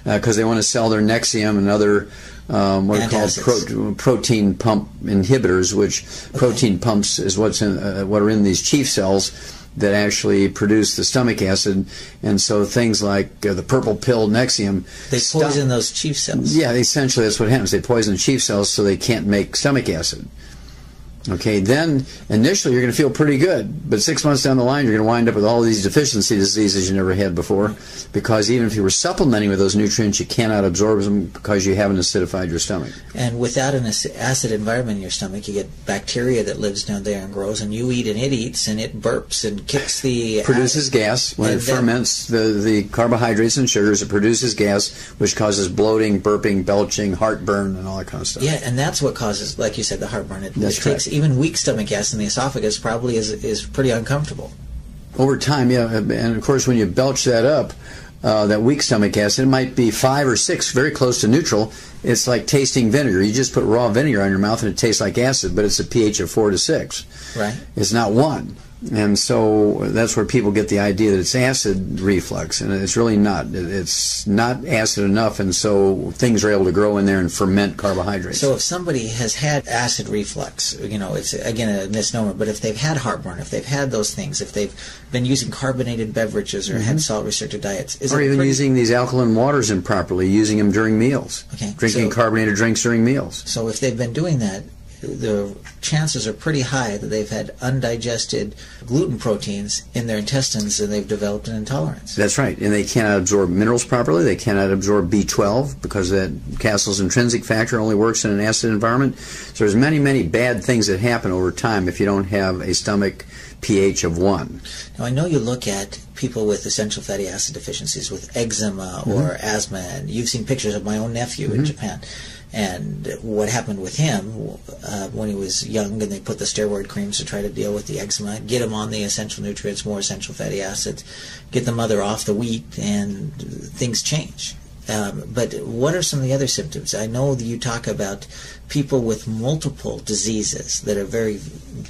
because they want to sell their Nexium and other what are called protein pump inhibitors, which protein pumps is what are in these chief cells that actually produce the stomach acid. And so things like the purple pill Nexium, they poison those chief cells. Yeah, essentially that's what happens. They poison the chief cells so they can't make stomach acid. Okay, then initially you're going to feel pretty good, but 6 months down the line you're going to wind up with all these deficiency diseases you never had before, because even if you were supplementing with those nutrients, you cannot absorb them because you haven't acidified your stomach. And without an acid environment in your stomach, you get bacteria that lives down there and grows, and you eat and it eats, and it burps and kicks the... produces gas. When it ferments the carbohydrates and sugars, it produces gas, which causes bloating, burping, belching, heartburn, and all that kind of stuff. Yeah, and that's what causes, like you said, the heartburn. It That's even weak stomach acid in the esophagus probably is pretty uncomfortable. Over time, yeah, and of course when you belch that up, that weak stomach acid, it might be 5 or 6, very close to neutral. It's like tasting vinegar. You just put raw vinegar on your mouth and it tastes like acid, but it's a pH of 4 to 6. Right. It's not 1. And so that's where people get the idea that it's acid reflux, and it's really not. It's not acid enough, and so things are able to grow in there and ferment carbohydrates. So if somebody has had acid reflux, it's again a misnomer, but if they've had heartburn, if they've had those things, if they've been using carbonated beverages or had salt-restricted diets, or even using these alkaline waters improperly, using them during meals, drinking carbonated drinks during meals. So if they've been doing that, the chances are pretty high that they've had undigested gluten proteins in their intestines and they've developed an intolerance. That's right. And they cannot absorb minerals properly. They cannot absorb B12 because that Castle's intrinsic factor only works in an acid environment. So there's many, many bad things that happen over time if you don't have a stomach pH of 1. Now, I know you look at people with essential fatty acid deficiencies, with eczema or asthma, and you've seen pictures of my own nephew in Japan. And what happened with him when he was young, and they put the steroid creams to try to deal with the eczema, get him on the essential nutrients, more essential fatty acids, get the mother off the wheat, and things change. But what are some of the other symptoms? I know that you talk about people with multiple diseases that are very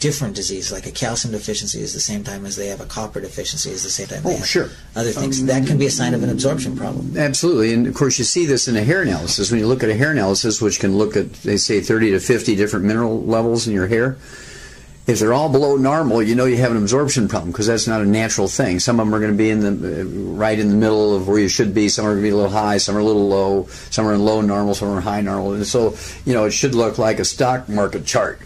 different diseases, like a calcium deficiency is the same time as they have a copper deficiency is the same time they have other things. That can be a sign of an absorption problem. Absolutely. And, of course, you see this in a hair analysis. When you look at a hair analysis, which can look at, they say, 30 to 50 different mineral levels in your hair, if they're all below normal, you know you have an absorption problem because that's not a natural thing. Some of them are going to be in the right in the middle of where you should be. Some are going to be a little high. Some are a little low. Some are in low normal. Some are in high normal. And so, it should look like a stock market chart.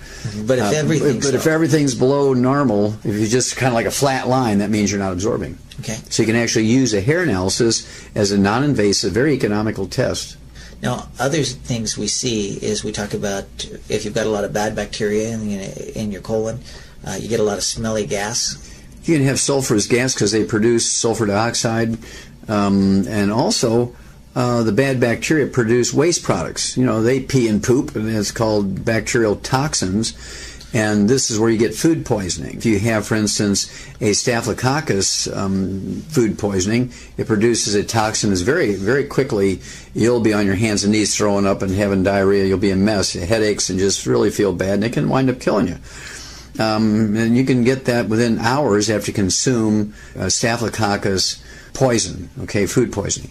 But if everything's below normal, if you just kind of like a flat line, that means you're not absorbing. Okay. So you can actually use a hair analysis as a non-invasive, very economical test. Now, other things we see is we talk about if you've got a lot of bad bacteria in your colon, you get a lot of smelly gas. You can have sulfurous gas because they produce sulfur dioxide, and also the bad bacteria produce waste products. They pee and poop, and it's called bacterial toxins. And this is where you get food poisoning. If you have, for instance, a staphylococcus food poisoning, it produces a toxin that's very, very quickly, you'll be on your hands and knees throwing up and having diarrhea. You'll be a mess, headaches, and just really feel bad, and it can wind up killing you. And you can get that within hours after you consume staphylococcus poison, food poisoning.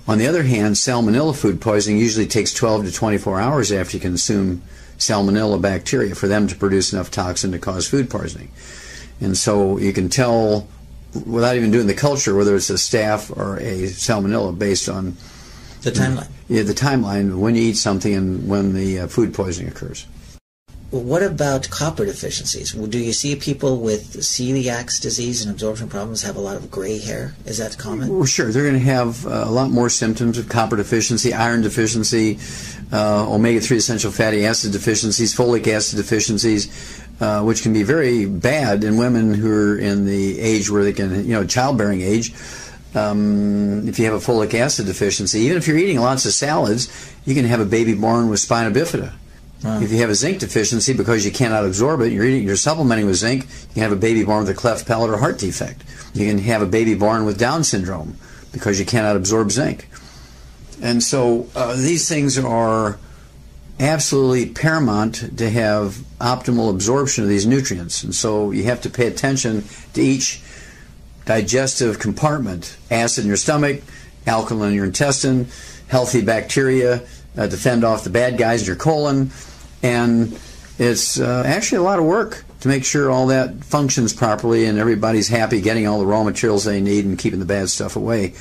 On the other hand, salmonella food poisoning usually takes 12 to 24 hours after you consume salmonella bacteria for them to produce enough toxin to cause food poisoning. And so you can tell without even doing the culture whether it's a staph or a salmonella based on the timeline. The timeline when you eat something and when the food poisoning occurs. What about copper deficiencies? Do you see people with celiac disease and absorption problems have a lot of gray hair? Is that common? Well, sure. They're going to have a lot more symptoms of copper deficiency, iron deficiency, omega-3 essential fatty acid deficiencies, folic acid deficiencies, which can be very bad in women who are in the age where they can, childbearing age. If you have a folic acid deficiency, even if you're eating lots of salads, you can have a baby born with spina bifida. Wow. If you have a zinc deficiency because you cannot absorb it, you're supplementing with zinc, you can have a baby born with a cleft palate or heart defect. You can have a baby born with Down syndrome because you cannot absorb zinc. And so these things are absolutely paramount to have optimal absorption of these nutrients. And so you have to pay attention to each digestive compartment: acid in your stomach, alkaline in your intestine, healthy bacteria to fend off the bad guys in your colon. And it's actually a lot of work to make sure all that functions properly and everybody's happy getting all the raw materials they need and keeping the bad stuff away.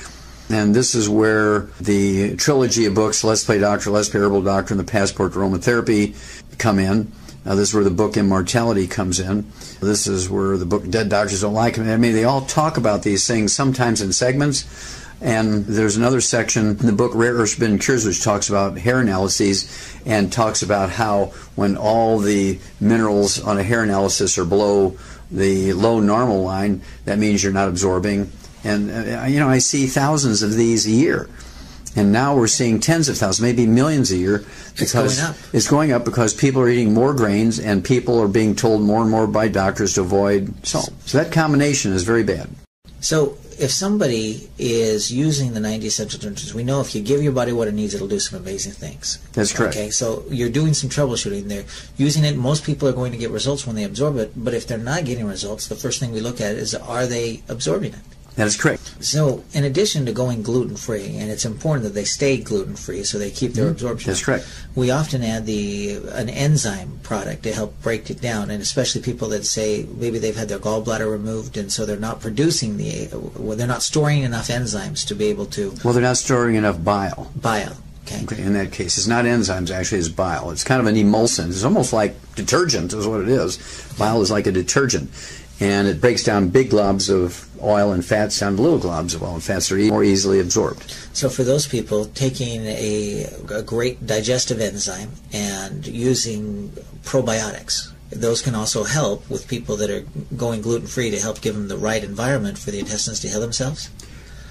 And this is where the trilogy of books, Let's Play Doctor, Let's Play Herbal Doctor, and the Passport to Aromatherapy come in. This is where the book Immortality comes in. This is where the book Dead Doctors Don't Like Them. I mean, they all talk about these things sometimes in segments. And there's another section in the book Rare Earths Forbidden Cures which talks about hair analyses and talks about how when all the minerals on a hair analysis are below the low normal line, that means you're not absorbing. And I see thousands of these a year. And now we're seeing tens of thousands, maybe millions a year. Because it's going up because people are eating more grains and people are being told more and more by doctors to avoid salt. So that combination is very bad. So if somebody is using the 90 essential nutrients, we know if you give your body what it needs, it'll do some amazing things. That's correct. Okay, so you're doing some troubleshooting there. Using it, most people are going to get results when they absorb it, but if they're not getting results, the first thing we look at is, are they absorbing it? That is correct. So, in addition to going gluten-free, and it's important that they stay gluten-free so they keep their absorption. That's correct. We often add an enzyme product to help break it down, and especially people that say maybe they've had their gallbladder removed, and so they're not producing they're not storing enough enzymes to be able to. Well, they're not storing enough bile. Bile. Okay. In that case, it's not enzymes, actually, it's bile. It's kind of an emulsant. It's almost like detergent is what it is. Bile is like a detergent. And it breaks down big globs of oil and fats down to little globs of oil and fats that are more easily absorbed. So for those people, taking a great digestive enzyme and using probiotics, those can also help with people that are going gluten-free to help give them the right environment for the intestines to heal themselves?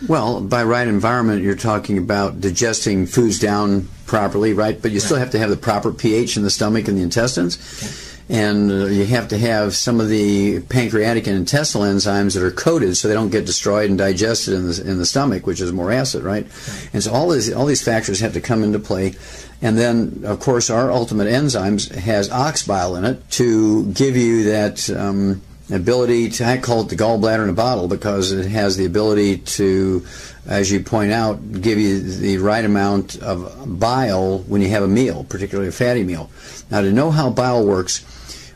Well, by right environment, you're talking about digesting foods down properly, right? But you still have to have the proper pH in the stomach and the intestines. Okay. And you have to have some of the pancreatic and intestinal enzymes that are coated so they don't get destroyed and digested in the stomach, which is more acid, right? And so all these factors have to come into play. And then, of course, our ultimate enzymes has ox bile in it to give you that ability to, I call it the gallbladder in a bottle, because it has the ability to, as you point out, give you the right amount of bile when you have a meal, particularly a fatty meal. Now, to know how bile works,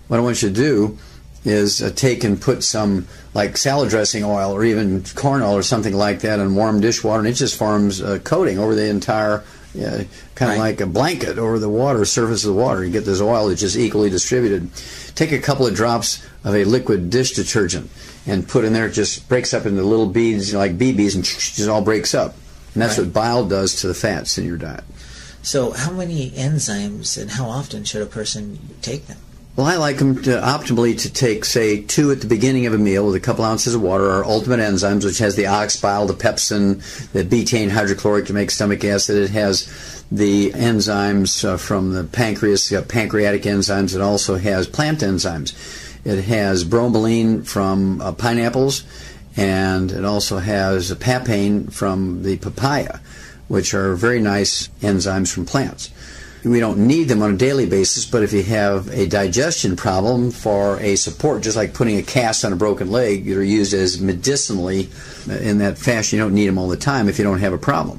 what I want you to do is take and put some, like salad dressing oil or even corn oil or something like that in warm dishwater, and it just forms a coating over the entire, kind of like a blanket over the water, surface of the water. You get this oil that's just equally distributed. Take a couple of drops of a liquid dish detergent and put in there. It just breaks up into little beads, like BBs, and just all breaks up. And that's what bile does to the fats in your diet. So how many enzymes and how often should a person take them? Well, I like them optimally to take, say, 2 at the beginning of a meal with a couple ounces of water. Our ultimate enzymes, which has the ox bile, the pepsin, the betaine hydrochloric to make stomach acid. It has the enzymes from the pancreas, pancreatic enzymes. It also has plant enzymes. It has bromelain from pineapples, and it also has papain from the papaya, which are very nice enzymes from plants. We don't need them on a daily basis, but if you have a digestion problem for a support, just like putting a cast on a broken leg, they're used as medicinally in that fashion. You don't need them all the time if you don't have a problem,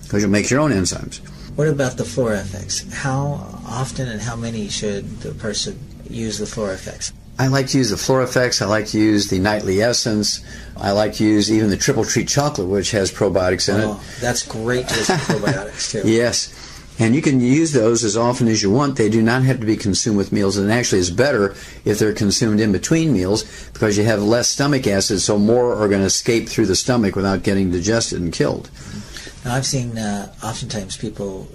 because you'll make your own enzymes. What about the FlorFX? How often and how many should the person use the FlorFX? I like to use the FlorFX. I like to use the Nightly Essence. I like to use even the Triple Treat Chocolate, which has probiotics in it. Oh, that's great to use probiotics, too. Yes. And you can use those as often as you want. They do not have to be consumed with meals, and actually it's better if they're consumed in between meals because you have less stomach acid, so more are going to escape through the stomach without getting digested and killed. Now, I've seen oftentimes people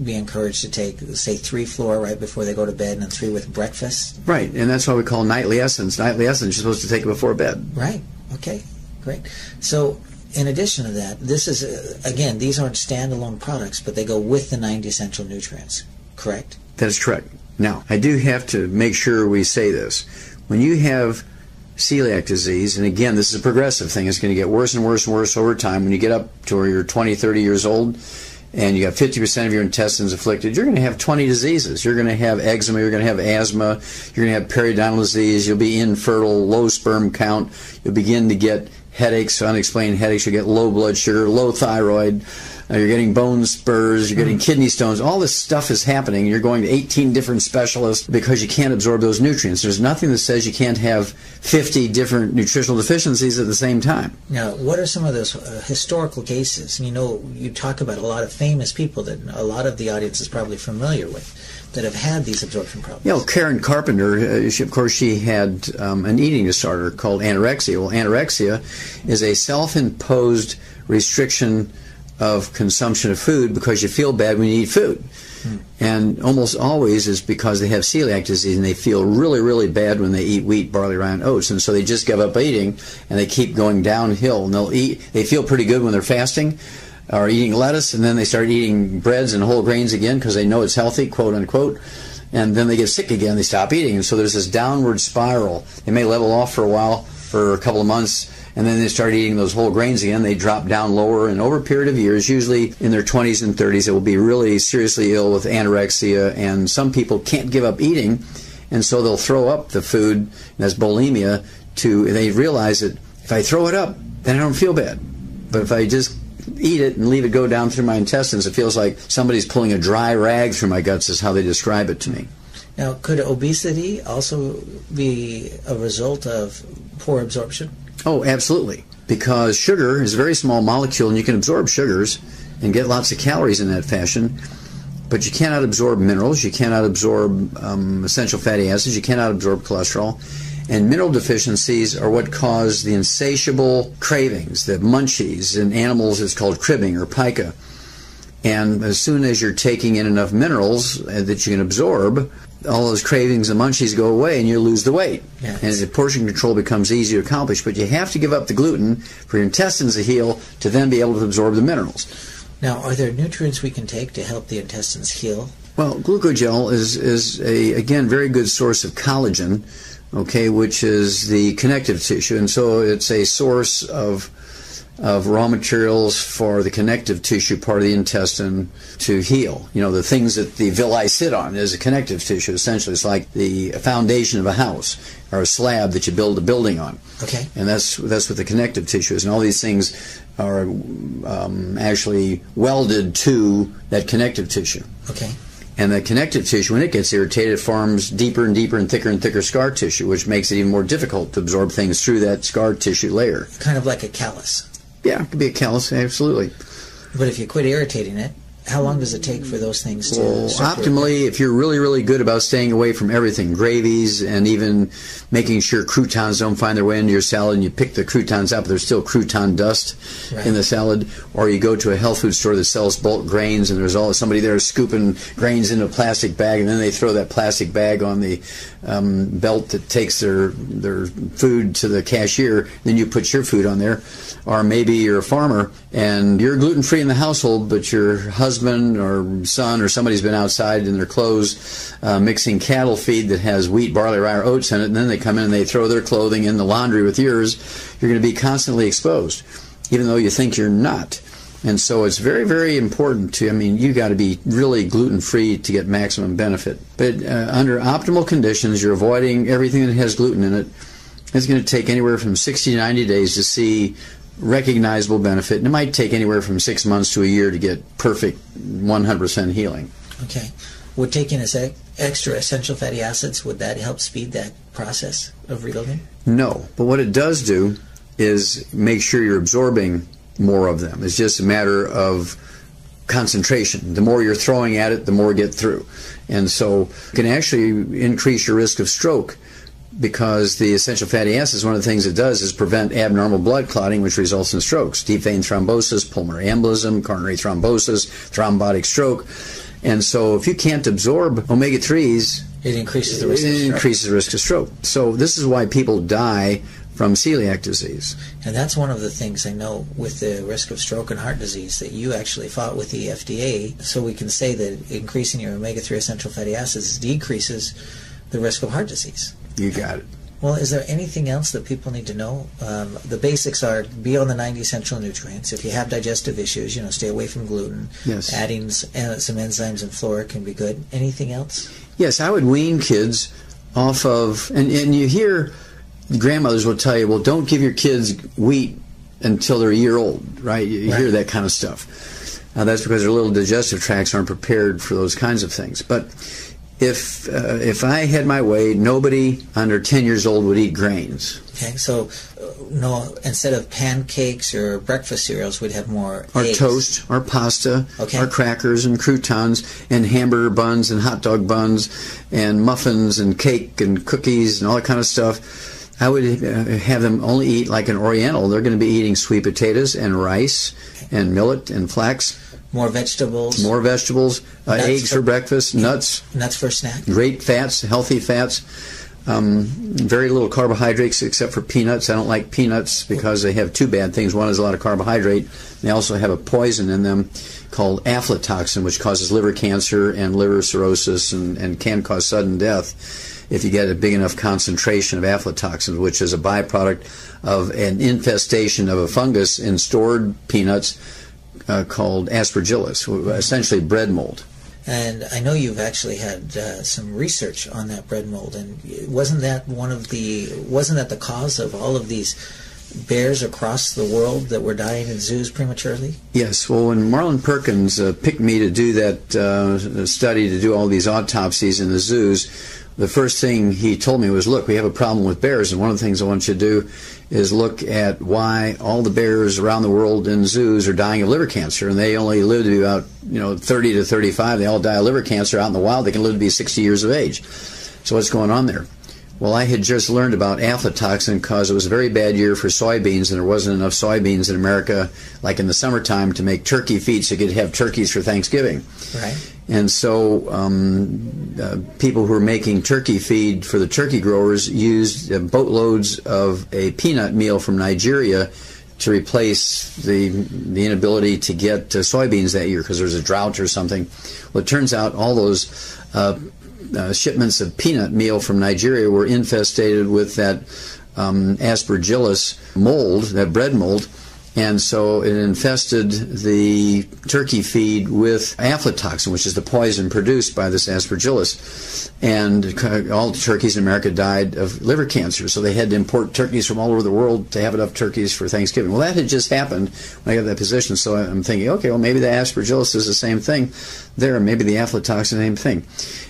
be encouraged to take, say, 3 Flora right before they go to bed and then 3 with breakfast. Right, and that's what we call Nightly Essence. Nightly Essence you're supposed to take it before bed. Right, okay, great. So, in addition to that, this is, again, these aren't standalone products, but they go with the 90 essential nutrients, correct? That is correct. Now, I do have to make sure we say this. When you have celiac disease, and again, this is a progressive thing, it's going to get worse and worse and worse over time. When you get up to where you're 20, 30 years old, and you got 50% of your intestines afflicted, you're going to have 20 diseases. You're going to have eczema, you're going to have asthma, you're going to have periodontal disease, you'll be infertile, low sperm count, you'll begin to get headaches, unexplained headaches, you get low blood sugar, low thyroid, you're getting bone spurs, you're getting kidney stones. All this stuff is happening. You're going to 18 different specialists because you can't absorb those nutrients. There's nothing that says you can't have 50 different nutritional deficiencies at the same time. Now, what are some of those historical cases? You know, you talk about a lot of famous people that a lot of the audience is probably familiar with that have had these absorption problems. You know, Karen Carpenter, she had an eating disorder called anorexia. Well, anorexia is a self-imposed restriction of consumption of food because you feel bad when you eat food. And almost always is because they have celiac disease and they feel really, really bad when they eat wheat, barley, rye, and oats. And so they just give up eating and they keep going downhill. And they feel pretty good when they're fasting or eating lettuce, and then they start eating breads and whole grains again because they know it's healthy, quote unquote. And then they get sick again, they stop eating. And so there's this downward spiral. They may level off for a while, for a couple of months, and then they start eating those whole grains again, they drop down lower, and over a period of years, usually in their 20s and 30s, they will be really seriously ill with anorexia, and some people can't give up eating, and so they'll throw up the food, and that's bulimia, they realize that if I throw it up, then I don't feel bad. But if I just eat it and leave it go down through my intestines, it feels like somebody's pulling a dry rag through my guts, is how they describe it to me. Now, could obesity also be a result of poor absorption? Oh, absolutely. Because sugar is a very small molecule, and you can absorb sugars and get lots of calories in that fashion, but you cannot absorb minerals, you cannot absorb essential fatty acids, you cannot absorb cholesterol. And mineral deficiencies are what cause the insatiable cravings, the munchies. In animals, it's called cribbing or pica. And as soon as you're taking in enough minerals that you can absorb, all those cravings and munchies go away and you lose the weight. Yes. And the portion control becomes easy to accomplish. But you have to give up the gluten for your intestines to heal to then be able to absorb the minerals. Now, are there nutrients we can take to help the intestines heal? Well, glucogel is a, again, very good source of collagen, okay, which is the connective tissue. And so it's a source of raw materials for the connective tissue part of the intestine to heal. You know, the things that the villi sit on is a connective tissue, essentially. It's like the foundation of a house or a slab that you build a building on. Okay. And that's what the connective tissue is. And all these things are actually welded to that connective tissue. Okay. And the connective tissue, when it gets irritated, it forms deeper and deeper and thicker scar tissue, which makes it even more difficult to absorb things through that scar tissue layer. Kind of like a callus. Yeah, it could be a callus, absolutely. But if you quit irritating it, how long does it take for those things to optimally, if you're really, really good about staying away from everything, gravies, and even making sure croutons don't find their way into your salad, and you pick the croutons up, there's still crouton dust in the salad, or you go to a health food store that sells bulk grains, and there's always somebody there scooping grains into a plastic bag, and then they throw that plastic bag on the belt that takes their food to the cashier, then you put your food on there. Or maybe you're a farmer, and you're gluten-free in the household, but your husband or son or somebody's been outside in their clothes mixing cattle feed that has wheat, barley, rye, or oats in it, and then they come in and they throw their clothing in the laundry with yours. You're going to be constantly exposed, even though you think you're not. And so it's very, very important to, you got to be really gluten-free to get maximum benefit. But under optimal conditions, you're avoiding everything that has gluten in it. It's going to take anywhere from 60 to 90 days to see recognizable benefit, and it might take anywhere from 6 months to a year to get perfect 100% healing. Okay. Would taking extra essential fatty acids, would that help speed that process of reloading? No, but what it does do is make sure you're absorbing more of them. It's just a matter of concentration. The more you're throwing at it, the more you get through. And so it can actually increase your risk of stroke, because the essential fatty acids, one of the things it does is prevent abnormal blood clotting, which results in strokes, deep vein thrombosis, pulmonary embolism, coronary thrombosis, thrombotic stroke. And so if you can't absorb omega-3s, it increases the risk of stroke. It increases the risk of stroke. So this is why people die from celiac disease. And that's one of the things I know with the risk of stroke and heart disease, that you actually fought with the FDA, so we can say that increasing your omega-3 essential fatty acids decreases the risk of heart disease. You got it. Well, is there anything else that people need to know? The basics are be on the 90 essential nutrients. If you have digestive issues, stay away from gluten. Yes. Adding some enzymes and flora can be good. Anything else? Yes, I would wean kids off of, and you hear grandmothers will tell you, well, don't give your kids wheat until they're a year old, right? You hear that kind of stuff. That's because their little digestive tracts aren't prepared for those kinds of things. But if I had my way, nobody under 10 years old would eat grains. Okay, so no, instead of pancakes or breakfast cereals, we'd have more or eggs. Toast, or pasta, or crackers and croutons and hamburger buns and hot dog buns and muffins and cake and cookies and all that kind of stuff. I would have them only eat like an Oriental. They're going to be eating sweet potatoes and rice and millet and flax. More vegetables. More vegetables. Eggs for breakfast. Nuts. Nuts for a snack. Great fats, healthy fats. Very little carbohydrates except for peanuts. I don't like peanuts because they have two bad things. One is a lot of carbohydrate. They also have a poison in them called aflatoxin, which causes liver cancer and liver cirrhosis and can cause sudden death if you get a big enough concentration of aflatoxin, which is a byproduct of an infestation of a fungus in stored peanuts called aspergillus, essentially bread mold. And I know you've actually had some research on that bread mold, and wasn't that the cause of all of these bears across the world that were dying in zoos prematurely? Yes. Well, when Marlon Perkins picked me to do that study, to do all these autopsies in the zoos, the first thing he told me was, look, we have a problem with bears, and one of the things I want you to do is look at why all the bears around the world in zoos are dying of liver cancer, and they only live to be about 30 to 35. They all die of liver cancer. Out in the wild, they can live to be 60 years of age. So what's going on there? Well, I had just learned about aflatoxin because it was a very bad year for soybeans, and there wasn't enough soybeans in America, like in the summertime, to make turkey feed so you could have turkeys for Thanksgiving. Right. And so people who were making turkey feed for the turkey growers used boatloads of a peanut meal from Nigeria to replace the inability to get soybeans that year because there was a drought or something. Well, it turns out all those shipments of peanut meal from Nigeria were infested with that aspergillus mold, that bread mold, and so it infested the turkey feed with aflatoxin, which is the poison produced by this aspergillus. And all the turkeys in America died of liver cancer, so they had to import turkeys from all over the world to have enough turkeys for Thanksgiving. Well, that had just happened when I got that position, so I'm thinking, okay, well, maybe the aspergillus is the same thing there, and maybe the aflatoxin is the same thing.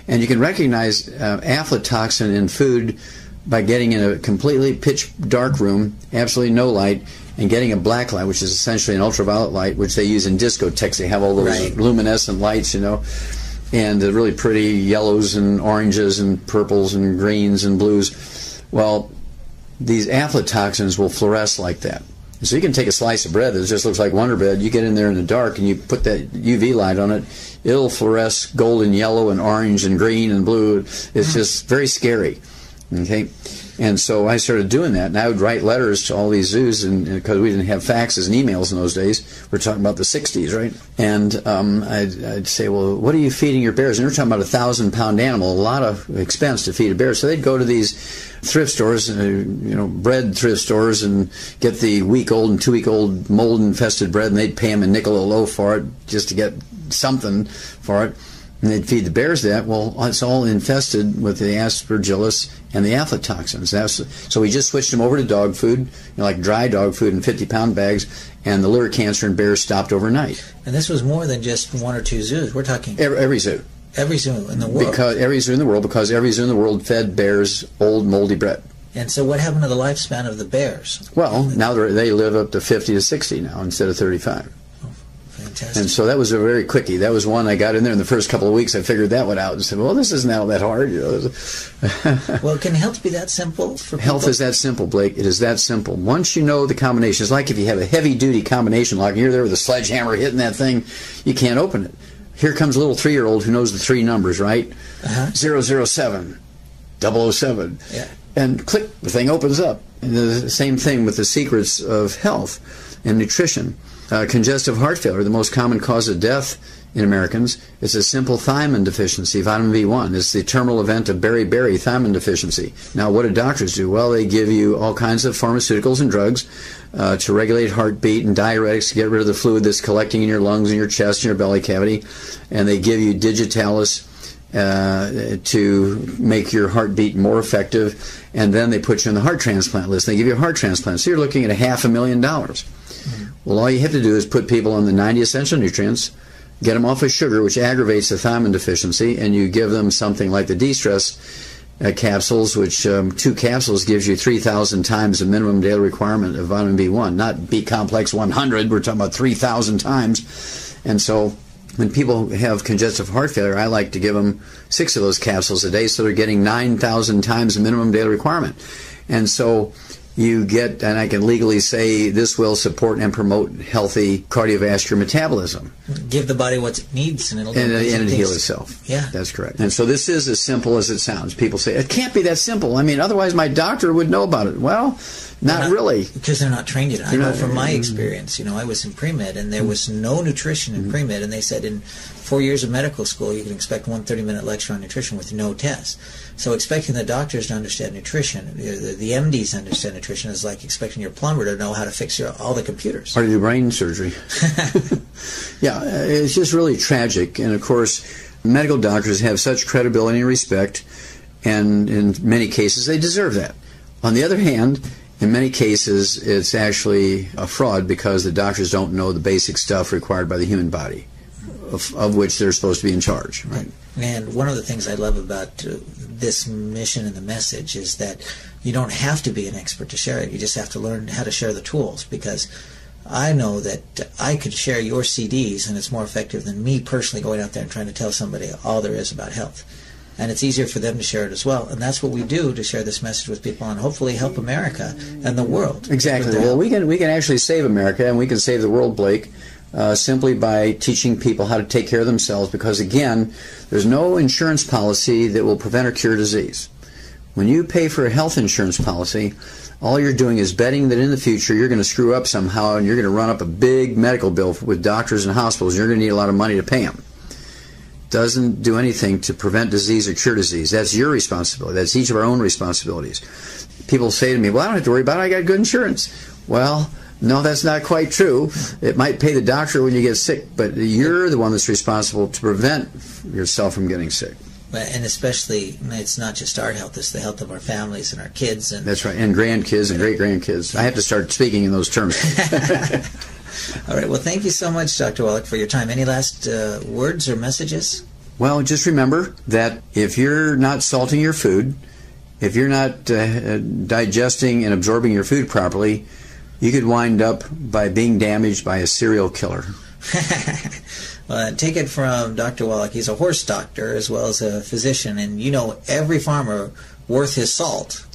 And you can recognize aflatoxin in food by getting in a completely pitch dark room, absolutely no light, and getting a black light, which is essentially an ultraviolet light, which they use in discotheques. They have all those luminescent lights, and the really pretty yellows and oranges and purples and greens and blues. Well, these aflatoxins will fluoresce like that. So you can take a slice of bread that just looks like Wonder Bread, you get in there in the dark and you put that UV light on it, it'll fluoresce golden yellow and orange and green and blue. It's just very scary. Okay? And so I started doing that, and I would write letters to all these zoos, and because we didn't have faxes and emails in those days. We're talking about the 60s, right? And I'd say, well, what are you feeding your bears? And we're talking about a 1,000-pound animal, a lot of expense to feed a bear. So they'd go to these thrift stores, bread thrift stores, and get the week-old and 2-week-old mold-infested bread, and they'd pay them a nickel a loaf for it just to get something for it. And they'd feed the bears that. Well, it's all infested with the aspergillus and the aflatoxins. So we just switched them over to dog food, like dry dog food in 50-pound bags, and the liver cancer in bears stopped overnight. And this was more than just one or two zoos. We're talking every zoo. Every zoo in the world. Because every zoo in the world fed bears old moldy bread. And so what happened to the lifespan of the bears? Well, now they live up to 50 to 60 now instead of 35. Fantastic. And so that was a very quickie. That was one I got in there in the first couple of weeks. I figured that one out and said, well, this isn't all that hard. Well, can health be that simple for people? Health is that simple, Blake. It is that simple. Once you know the combination, it's like if you have a heavy-duty combination lock, and you're there with a sledgehammer hitting that thing, you can't open it. Here comes a little 3-year-old who knows the 3 numbers, right? 007, 007. Yeah. And click, the thing opens up. And the same thing with the secrets of health and nutrition. Congestive heart failure, the most common cause of death in Americans, is a simple thiamine deficiency, vitamin B1. It's the terminal event of beriberi thiamine deficiency. Now, what do doctors do? Well, they give you all kinds of pharmaceuticals and drugs to regulate heartbeat and diuretics to get rid of the fluid that's collecting in your lungs and your chest and your belly cavity. And they give you digitalis to make your heartbeat more effective. And then they put you on the heart transplant list. They give you a heart transplant. So you're looking at $500,000. Well, all you have to do is put people on the 90 essential nutrients, get them off of sugar, which aggravates the thiamine deficiency, and you give them something like the de-stress capsules, which 2 capsules gives you 3,000 times the minimum daily requirement of vitamin B1, not B-complex 100. We're talking about 3,000 times. And so when people have congestive heart failure, I like to give them 6 of those capsules a day, so they're getting 9,000 times the minimum daily requirement. And so you get, and I can legally say this will support and promote healthy cardiovascular metabolism. Give the body what it needs, and it'll heal itself. Yeah, that's correct. And so this is as simple as it sounds. People say it can't be that simple. I mean, otherwise my doctor would know about it. Well, not really, because they're not trained yet. I know from my experience. I was in pre-med, and there was no nutrition in pre-med, and they said in 4 years of medical school you can expect one 30-minute lecture on nutrition with no test. So expecting the doctors to understand nutrition, the MDs to understand nutrition, is like expecting your plumber to know how to fix all the computers. Or to do brain surgery. Yeah, it's just really tragic. And of course, medical doctors have such credibility and respect, and in many cases they deserve that. On the other hand, in many cases it's actually a fraud, because the doctors don't know the basic stuff required by the human body, of which they're supposed to be in charge. Right. And one of the things I love about this mission and the message is that you don't have to be an expert to share it. You just have to learn how to share the tools, because I know that I could share your CDs, and it's more effective than me personally going out there and trying to tell somebody all there is about health. And it's easier for them to share it as well. And that's what we do, to share this message with people and hopefully help America and the world. Exactly. Well, we can actually save America, and we can save the world, Blake, simply by teaching people how to take care of themselves, because, again, there's no insurance policy that will prevent or cure disease. When you pay for a health insurance policy, all you're doing is betting that in the future you're going to screw up somehow, and you're going to run up a big medical bill with doctors and hospitals, and you're going to need a lot of money to pay them. Doesn't do anything to prevent disease or cure disease. That's your responsibility. That's each of our own responsibilities. People say to me, well, I don't have to worry about it. I got good insurance. Well, no, that's not quite true. It might pay the doctor when you get sick, but you're the one that's responsible to prevent yourself from getting sick. And especially, it's not just our health, it's the health of our families and our kids. And that's right, and grandkids and great-grandkids. I have to start speaking in those terms. All right, well, thank you so much, Dr. Wallach, for your time. Any last words or messages? Well, just remember that if you're not salting your food, if you're not digesting and absorbing your food properly, you could wind up by being damaged by a serial killer. Well, take it from Dr. Wallach. He's a horse doctor as well as a physician, and every farmer worth his salt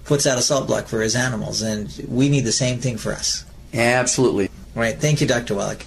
puts out a salt block for his animals, and we need the same thing for us. Absolutely. All right, thank you, Dr. Wallach.